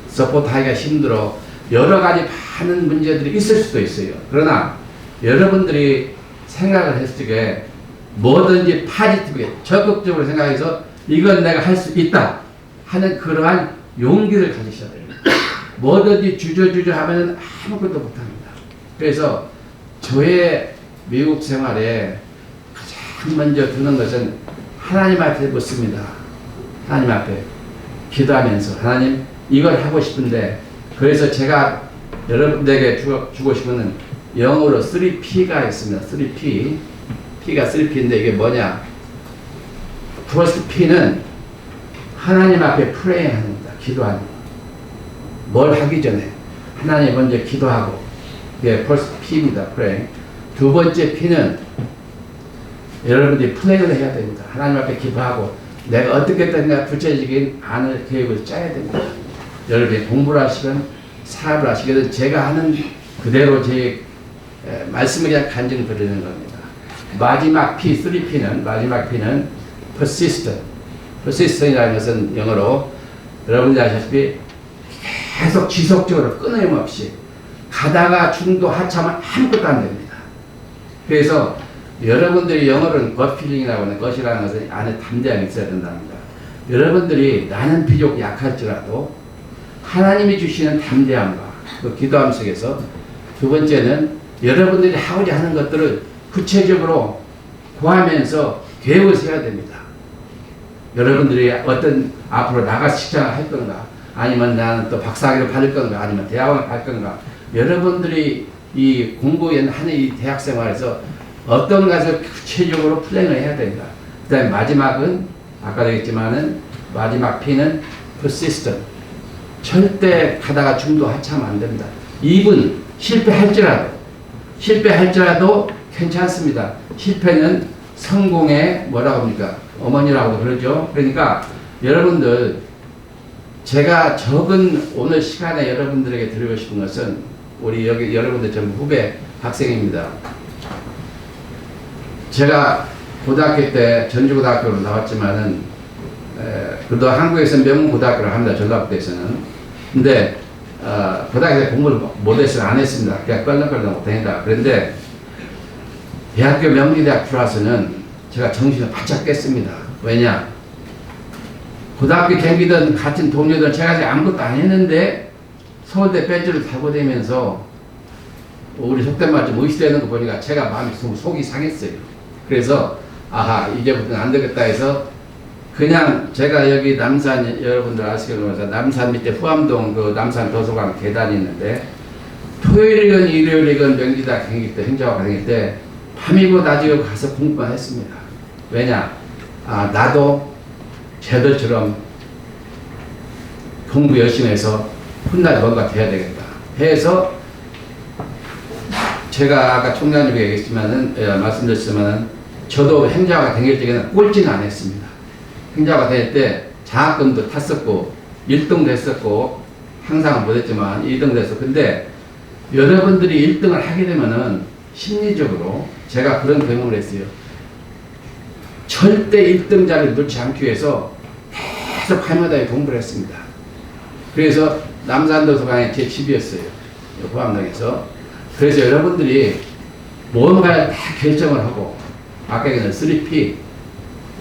서포트하기가 힘들어, 여러 가지 많은 문제들이 있을 수도 있어요. 그러나 여러분들이 생각을 했을 때 뭐든지 파지티브게 적극적으로 생각해서 이건 내가 할 수 있다 하는 그러한 용기를 가지셔야 됩니다. 뭐든지 주저주저 하면 아무것도 못합니다. 그래서 저의 미국 생활에 가장 먼저 두는 것은 하나님 앞에 묻습니다. 하나님 앞에 기도하면서, 하나님, 이걸 하고 싶은데, 그래서 제가 여러분들에게 주고 싶은 영어로 3P가 있습니다. 3P. P가 3P인데 이게 뭐냐? First P는 하나님 앞에 프레이 합니다. 기도하는 거. 뭘 하기 전에 하나님 먼저 기도하고, 이게 First P입니다. 프레이. 두 번째 P는 여러분들이 플랜을 해야 됩니다. 하나님 앞에 기도하고 내가 어떻게 했든가 구체적인 안을, 계획을 짜야 됩니다. 여러분이 공부를 하시건 사업을 하시거든 제가 하는 그대로 제 말씀을 그냥 간증 드리는 겁니다. 마지막 P, 3P는, 마지막 P는 persistent. persistent이라는 것은 영어로 여러분들이 아시다시피 계속 지속적으로 끊임없이 가다가 중도 하차하면 아무것도 안 됩니다. 그래서 여러분들이 영어로는 겉필링이라고 하는, 것이라는 것은 안에 담대함이 있어야 된답니다. 여러분들이 나는 비록 약할지라도 하나님이 주시는 담대함과 그 기도함 속에서, 두 번째는 여러분들이 하고자 하는 것들을 구체적으로 구하면서 계획을 세워야 됩니다. 여러분들이 어떤 앞으로 나가서 직장을 할 건가, 아니면 나는 또 박사학위를 받을 건가, 아니면 대학원을 갈 건가, 여러분들이 이 공부하는 이 대학 생활에서 어떤 것을 구체적으로 플랜을 해야 된다. 그 다음에 마지막은, 아까도 얘기했지만은, 마지막 P는 persistent. 절대 가다가 중도 하차하면 안 됩니다. 이분 실패할지라도 괜찮습니다. 실패는 성공의 뭐라고 합니까? 어머니라고 그러죠. 그러니까 여러분들 제가 적은 오늘 시간에 여러분들에게 드리고 싶은 것은 우리 여기 여러분들 전부 후배 학생입니다. 제가 고등학교 때 전주고등학교로 나왔지만은 그래도 한국에서는 명문고등학교를 합니다. 전라북도에서는. 근데 고등학교 때 공부를 못했어요. 안 했습니다. 그냥 껄렁껄렁 못다니다. 그런데 대학교 명리대학 들어와서는 제가 정신을 바짝 깼습니다. 왜냐? 고등학교 댕기던 같은 동료들 제가 아직 아무것도 안 했는데 서울대 배지를 달고 다니면서 우리 속된 말 좀 의시되는 거 보니까 제가 마음이 속이 상했어요. 그래서 아하 이제부터는 안 되겠다 해서 그냥 제가 여기 남산 여러분들 아시겠지만 남산 밑에 후암동 그 남산 도서관 계단이 있는데 토요일이건 일요일이건 명지대학 다닐 때 행정학과 다닐 때 밤이고 낮이고 가서 공부만 했습니다. 왜냐? 나도 쟤들처럼 공부 열심히 해서 훗날 뭔가 돼야 되겠다 해서 제가 아까 총장님에게 얘기했지만은 말씀드렸지만은 저도 행정학과 다닐 때는 꼴찌는 안 했습니다. 행정학과 다닐 때 장학금도 탔었고 1등도 했었고 항상 못했지만 2등 됐어. 근데 여러분들이 1등을 하게 되면은 심리적으로 제가 그런 경험을 했어요. 절대 1등 자리를 놓지 않기 위해서 계속 할마다 공부를 했습니다. 그래서 남산도서관이 제 집이었어요. 후암동에서. 그래서 여러분들이 뭔가를 다 결정을 하고 아까 얘기한 3P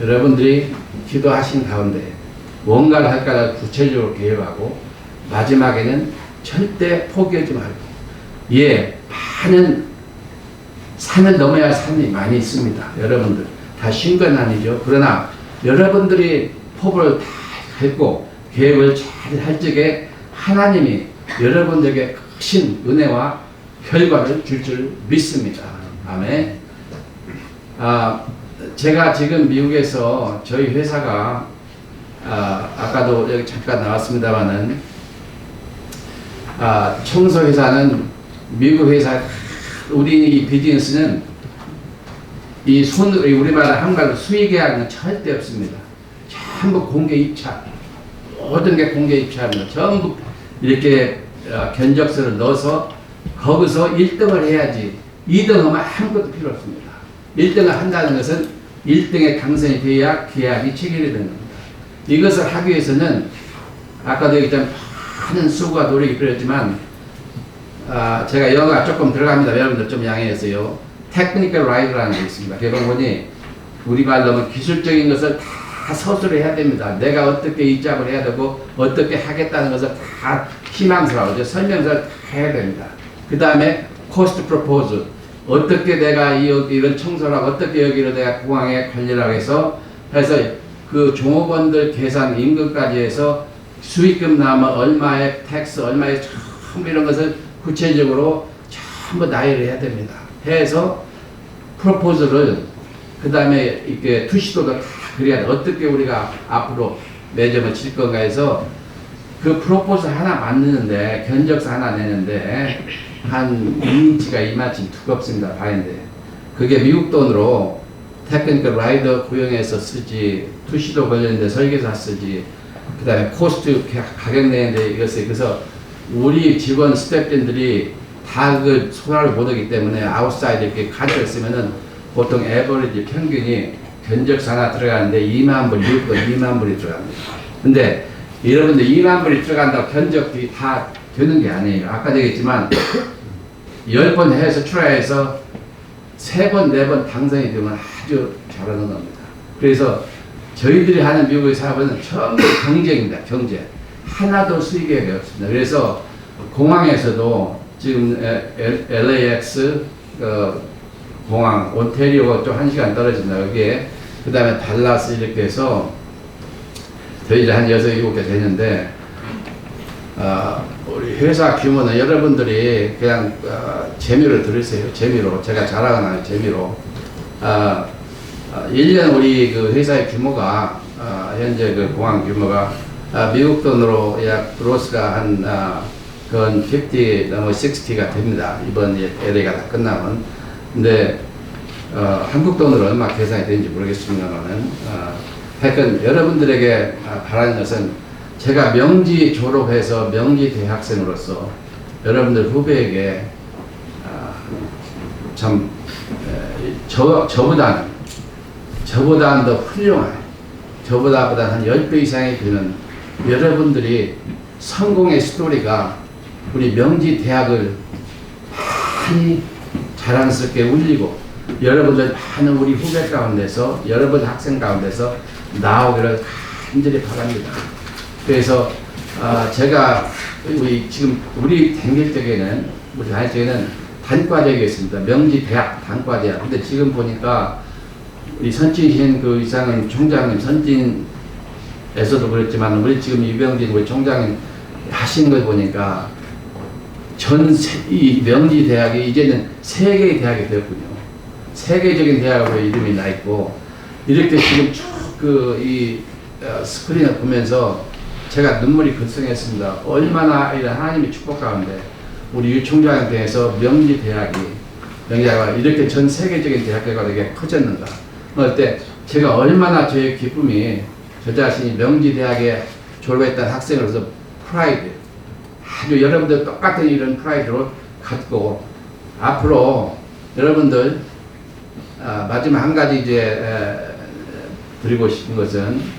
여러분들이 기도하신 가운데 뭔가를 할까를 구체적으로 계획하고 마지막에는 절대 포기하지 말고 많은 산을 넘어야 할 산이 많이 있습니다. 여러분들 다 쉬운 건 아니죠. 그러나 여러분들이 포부를 다 했고 계획을 잘 할 적에 하나님이 여러분들에게 크신 은혜와 결과를 줄 믿습니다. 아멘. 제가 지금 미국에서 저희 회사가 아까도 여기 잠깐 나왔습니다만은 청소 회사는 미국 회사 우리 이 비즈니스는 우리말로 한말로 수의계약은 절대 없습니다. 전부 공개 입찰 모든 게 공개 입찰입니다. 전부 이렇게 견적서를 넣어서 거기서 1등을 해야지 2등 하면 아무것도 필요 없습니다. 1등을 한다는 것은 1등에 당선이 돼야 계약이 체결이 되는 겁니다. 이것을 하기 위해서는 아까도 얘기했지만 많은 수고와 노력이 필요했지만 제가 영어가 조금 들어갑니다. 여러분들 좀 양해하세요. 테크니컬 라이터라는 게 있습니다. 개봉 보니 우리말로 기술적인 것을 다 서술을 해야 됩니다. 내가 어떻게 입잡을 해야 되고 어떻게 하겠다는 것을 다 희망서라고 설명서를 다 해야 됩니다. 그 다음에 코스트 프로포즈 어떻게 내가 이런 청소를 하고 어떻게 여기를 내가 공항에 관리를 해서 그 종업원들 계산 임금까지 해서 수익금 나오면 얼마의 텍스 얼마의 전부 이런 것을 구체적으로 전부 나열을 해야 됩니다. 해서 프로포즈를 그 다음에 이렇게 투시도도 다 그래야 돼. 어떻게 우리가 앞으로 매점을 칠 건가 해서 그 프로포즈 하나 만드는데 견적서 하나 내는데 한 2인치가 이만치 두껍습니다. 바인데 그게 미국 돈으로 테크니컬 라이더 구형해서 쓰지 투시도 걸렸는데 설계사 쓰지 그 다음에 코스트 가격 내는데 이것을 그래서 우리 직원 스태프들이 다 그 소화를 못하기 때문에 아웃사이드 이렇게 가져를 쓰면은 보통 에버리지 평균이 견적서 하나 들어가는데 2만 불, 2만 불이 들어갑니다. 근데 여러분들 2만 불이 들어간다고 견적이 다 되는 게 아니에요. 아까 얘기했지만 10번 해서 출하해서 3번, 4번 당선이 되면 아주 잘하는 겁니다. 그래서 저희들이 하는 미국의 사업은 전부 경쟁입니다. 경쟁. 하나도 수익이 없습니다. 그래서 공항에서도 지금 LAX 공항, 온태리오 좀 1시간 떨어진다. 여기에 그 다음에 달라스 이렇게 해서 저희들 한 6, 7개 되는데 우리 회사 규모는 여러분들이 그냥 재미로 들으세요. 재미로. 제가 자랑하는 재미로. 1년 우리 그 회사의 규모가 현재 그 공항 규모가 미국 돈으로 약 그로스가 한 그건 50 넘어 60가 됩니다. 이번 LA가 다 끝나면. 근데 한국 돈으로 얼마 계산이 되는지 모르겠습니다만은 하여튼 여러분들에게 바라는 것은 제가 명지 졸업해서 명지 대학생으로서 여러분들 후배에게 참 저보다는 더 훌륭한, 저보다 한 10배 이상이 되는 여러분들이 성공의 스토리가 우리 명지 대학을 많이 자랑스럽게 울리고 여러분들 많은 우리 후배 가운데서, 여러분 학생 가운데서 나오기를 간절히 바랍니다. 그래서 제가 우리 댕길 적에는, 우리 다닐 적에는 단과대학이었습니다. 명지 대학 단과대학. 근데 지금 보니까 우리 선진신 그 이상은 총장님, 선진에서도 그랬지만 우리 지금 이병진 우리 총장님 하신 걸 보니까 이 명지 대학이 이제는 세계의 대학이 되었군요. 세계적인 대학으로 이름이 나 있고, 이렇게 지금 쭉 이 스크린을 보면서 제가 눈물이 글썽했습니다. 얼마나 이런 하나님의 축복 가운데 우리 유 총장에 대해서 명지 대학이 이렇게 전 세계적인 대학교가 되게 커졌는가. 그럴 때 제가 얼마나 저의 기쁨이, 저 자신이 명지 대학에 졸업했던 학생으로서 프라이드, 아주 여러분들 똑같은 이런 프라이드로 갖고 앞으로 여러분들 마지막 한 가지 이제 드리고 싶은 것은,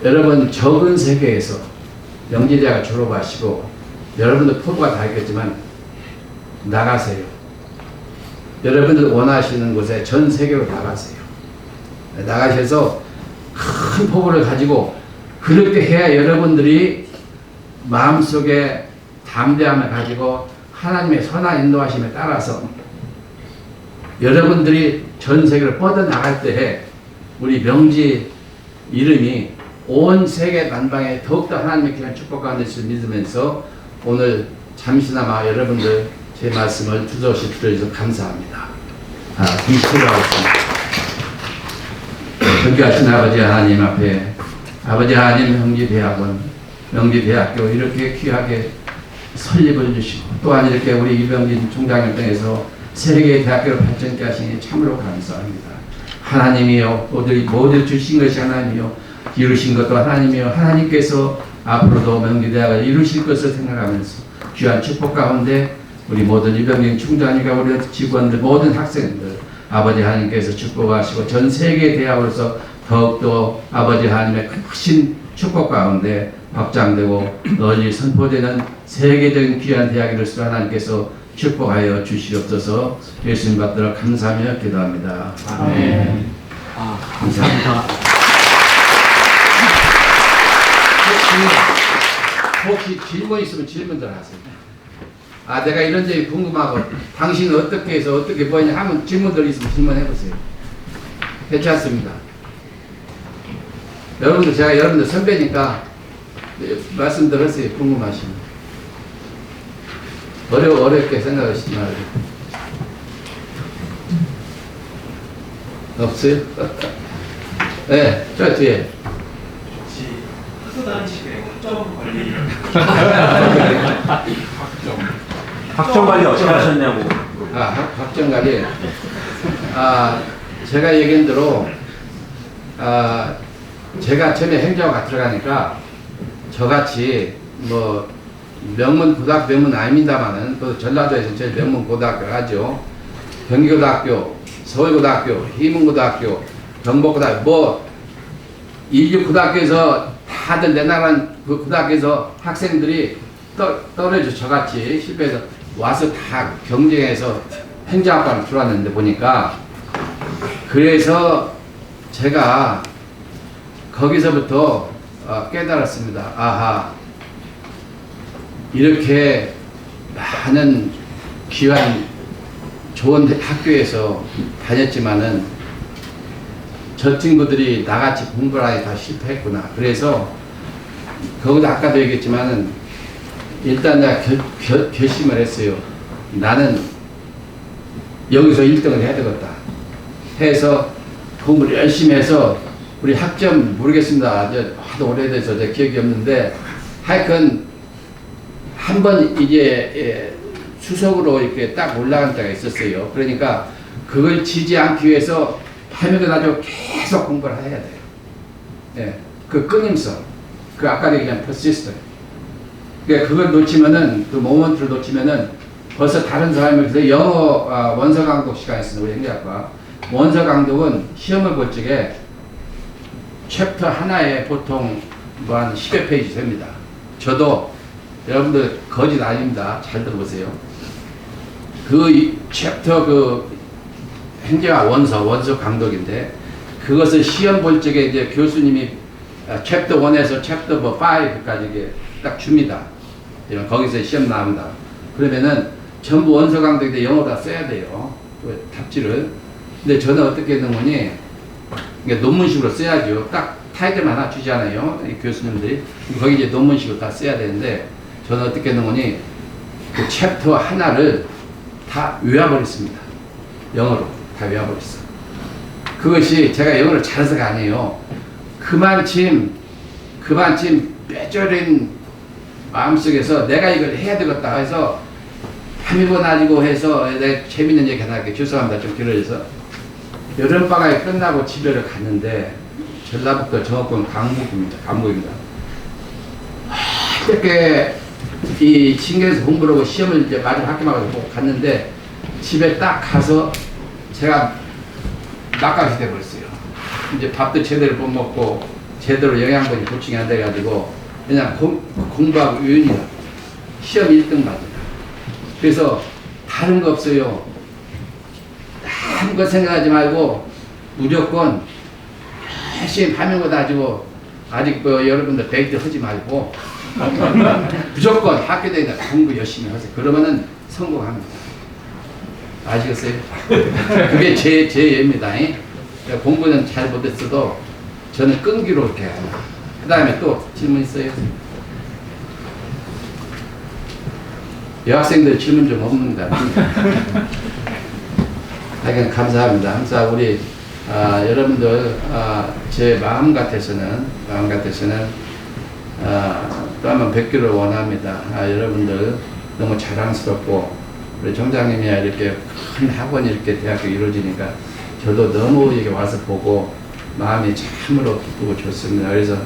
여러분 적은 세계에서 명지대학을 졸업하시고 여러분들 포부가 다 있겠지만 나가세요. 여러분들 원하시는 곳에 전 세계로 나가세요. 나가셔서 큰 포부를 가지고, 그렇게 해야 여러분들이 마음속에 담대함을 가지고 하나님의 선한 인도하심에 따라서 여러분들이 전 세계로 뻗어나갈 때에 우리 명지 이름이 온 세계 만방에 더욱더 하나님의 귀한 축복 가운데 있을 믿으면서 오늘 잠시나마 여러분들 제 말씀을 두서시 들어주셔서 감사합니다. 기도하겠습니다. 존귀하신 아버지 하나님 앞에, 아버지 하나님 명지대학원, 명지대학교 이렇게 귀하게 설립을 주시고, 또한 이렇게 우리 이병진 총장을 통해서 세계의 대학교를 발전케 하시니 참으로 감사합니다. 하나님이여, 모두 주신 것이 하나님이여, 이루신 것도 하나님이여, 하나님께서 앞으로도 명지대학을 이루실 것을 생각하면서 귀한 축복 가운데 우리 모든 이병진 총장님과 우리 직원들, 모든 학생들 아버지 하나님께서 축복하시고 전 세계 대학으로서 더욱더 아버지 하나님의 크신 축복 가운데 확장되고 널리 선포되는 세계적인 귀한 대학이 될 수 하나님께서 축복하여 주시옵소서. 예수님 받들어 감사하며 기도합니다. 아멘. 감사합니다. 혹시 질문 있으면 질문들 하세요. 내가 이런 점이 궁금하고 당신은 어떻게 해서 어떻게 보이냐 하면 질문들 있으면 질문해 보세요. 괜찮습니다. 여러분들, 제가 여러분들 선배니까 말씀 들었어요. 궁금하시면. 어렵게 생각하시지 말고. 없어요? 네, 저 뒤에.
혹시 학교단식의 학점 관리
학점 관리 어떻게 하셨냐고.
학점 관리. 제가 얘기한 대로 제가 처음에 행정학과 들어가니까 저같이 뭐 명문 고등학교 명문 아닙니다만은 또 전라도에서 제일 명문 고등학교를 하죠. 경기고등학교, 서울고등학교, 희문고등학교, 경북고등학교, 뭐 인류 고등학교에서 다들 내나라는 그 고등학교에서 학생들이 떨어져 저같이 실패해서 와서 다 경쟁해서 행정학과를 들어왔는데 보니까, 그래서 제가 거기서부터 깨달았습니다. 이렇게 많은 귀한 좋은 학교에서 다녔지만은 저 친구들이 나같이 공부를 하니 다 실패했구나. 그래서 거기도 아까도 얘기했지만은 일단 내가 결심을 했어요. 나는 여기서 1등을 해야 되겠다 해서 공부를 열심히 해서, 우리 학점 모르겠습니다. 하도 오래돼서 제 기억이 없는데 하여튼 한번 이제 수석으로 이렇게 딱 올라간 때가 있었어요. 그러니까 그걸 지지 않기 위해서 해명을 가지고 계속 공부를 해야 돼요. 예, 그 끊임성. 그 아까 얘기한 persistent. 그러니까 그걸 놓치면은 그 모먼트를 놓치면은 벌써 다른 사람을 그래서 영어 원서 강독 시간이 있습니다. 우리 행정학과 원서 강독은 시험을 볼 적에 챕터 하나에 보통 뭐 한 10여 페이지 됩니다. 저도 여러분들 거짓 아닙니다. 잘 들어보세요. 그 챕터 그 행정학 원서 강독인데 그것을 시험 볼 적에 이제 교수님이 챕터 1에서 챕터 뭐 5까지 이게 딱 줍니다. 거기서 시험 나옵니다. 그러면은 전부 원서 강독인데 영어로 다 써야 돼요. 그 답지를. 근데 저는 어떻게 했는 거니? 이게 논문식으로 써야죠. 딱 타이틀 하나 주잖아요. 이 교수님들이. 거기 이제 논문식으로 다 써야 되는데 저는 어떻게 했는 거니? 그 챕터 하나를 다 외워버렸습니다. 영어로 다 외워버렸어. 그것이 제가 영어를 잘해서가 아니에요. 그만침 뼈저린 마음속에서 내가 이걸 해야 되겠다 해서 밤이고 낮이고 해서 내가 재밌는 얘기 하나 할게요. 죄송합니다. 좀 길어져서. 여름방학이 끝나고 집에를 갔는데 전라북도 정읍군 강북입니다. 이렇게 이 친구에서 공부를 하고 시험을 이제 마지막 학기마다 보고 갔는데 집에 딱 가서 제가 낙각이 돼버렸어요. 이제 밥도 제대로 못 먹고 제대로 영양분이 보충이 안 돼가지고 그냥 공부하고 우연히 시험 1등 맞아요. 그래서 다른 거 없어요. 아무것도 생각하지 말고 무조건 열심히 파면고 다지고 아직 뭐 여러분들 베이트 하지 말고 무조건 학교 다니다 공부 열심히 하세요. 그러면은 성공합니다. 아시겠어요? 그게 제 예입니다. 공부는 잘 못했어도 저는 끈기로 이렇게 해요. 그 다음에 또 질문 있어요? 여학생들 질문 좀 없는다. 하여간 감사합니다. 항상 우리 여러분들 제 마음 같아서는 또 한번 뵙기를 원합니다. 여러분들 너무 자랑스럽고 우리 총장님이 이렇게 큰 학원이 이렇게 대학교 이루어지니까 저도 너무 여기 와서 보고 마음이 참으로 기쁘고 좋습니다. 그래서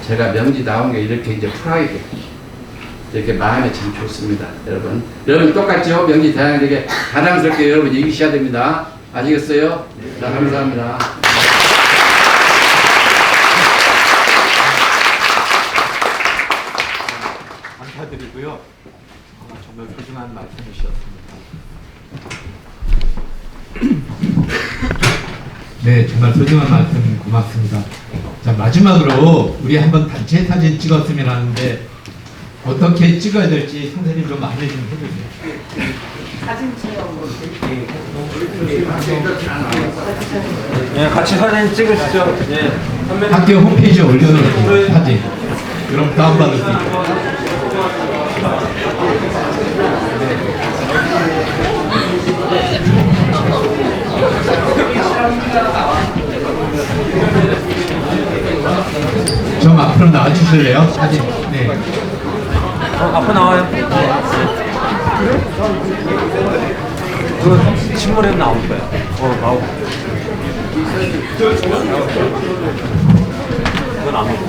제가 명지 나온 게 이렇게 이제 프라이드 이렇게 마음이 참 좋습니다. 여러분 똑같죠? 명지 대학에게 자랑스럽게 여러분 이기셔야 됩니다. 아시겠어요? 자, 감사합니다.
감사드리고요. 정말 소중한 말씀이셨습니다. 네, 정말 소중한 말씀 고맙습니다. 자, 마지막으로 우리 한번 단체 사진 찍었으면 하는데 어떻게 찍어야 될지 선생님 좀 안내 좀 해주세요.
사진 촬영으로
네, 같이 사진 찍으시죠. 네.
학교 홈페이지에 올려놓은 사진. 그럼 다운받을 수 있어요. 좀 앞으로 나와주실래요? 사진. 네.
앞으로 나와요. 그 식물에 나올 거야. 나오고. 그건 안 먹어.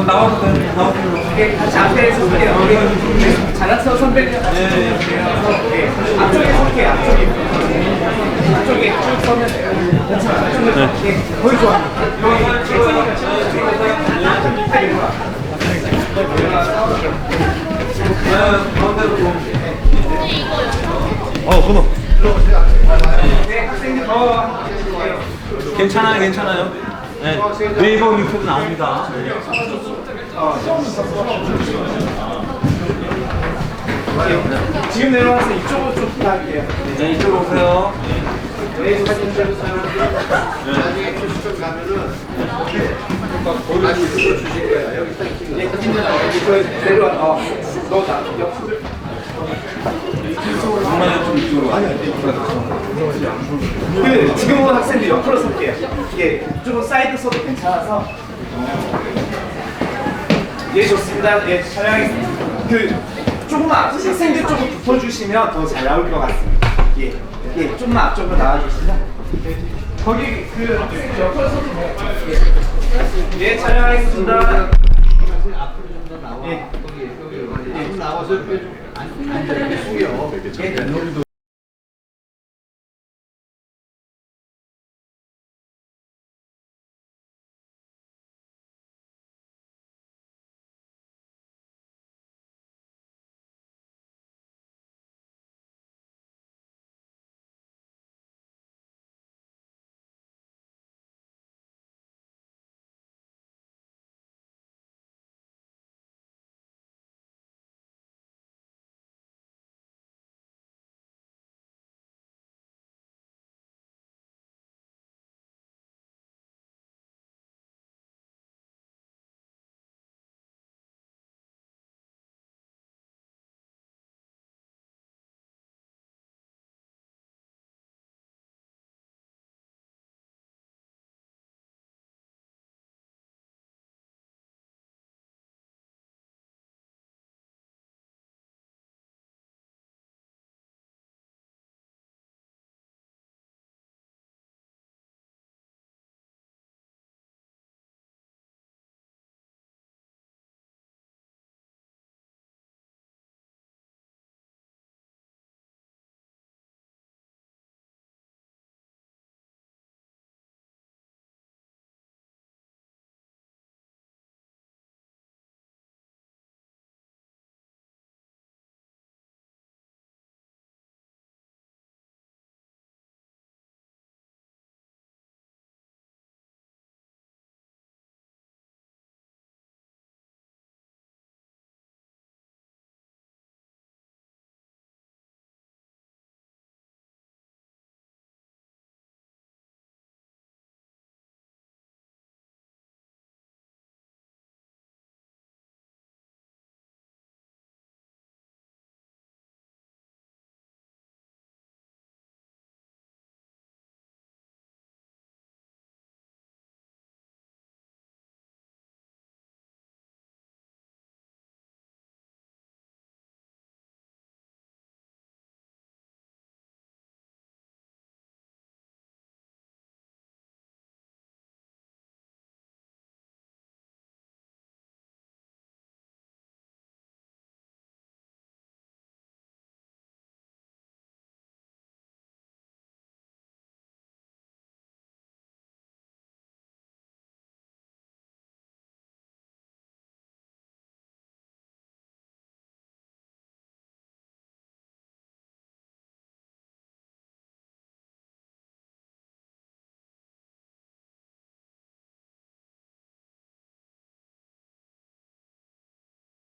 나와도 돼.
같이 앞에 서게요. 잘났어 선배님. 네. 앞쪽에 서게요. 앞쪽에 쭉 서면 돼요. 네. 거기 좋아.
끊어. 네, 학생님 괜찮아요. 네. 네이버 유튜브 나옵니다.
지금 내려와서 이쪽으로 좀 부탁할게요.
네, 이쪽으로 오세요.
네, 사진 찍으세요. 나중에 교수점 가면은 많이 이쪽으로 주실 거예요. 여기 딱 찍는 거. 사진 내려와. 너다 옆으로.
정말 좀 이쪽으로.
그 지금은 학생들 옆으로 설게요. 이게 이쪽은 사이드 써도 괜찮아서. 예, 좋습니다. 예, 촬영하겠습니다. 그 조금만 학생들 쪽으로 붙어주시면 더 잘 나올 것 같습니다. 예, 조금만 앞쪽으로 나와주시면. 거기 그 학생 옆에 서도 뭐. 예, 촬영하겠습니다.
앞으로 좀 더 나와.
예.
여기 나와서 좀 앉아 숙여.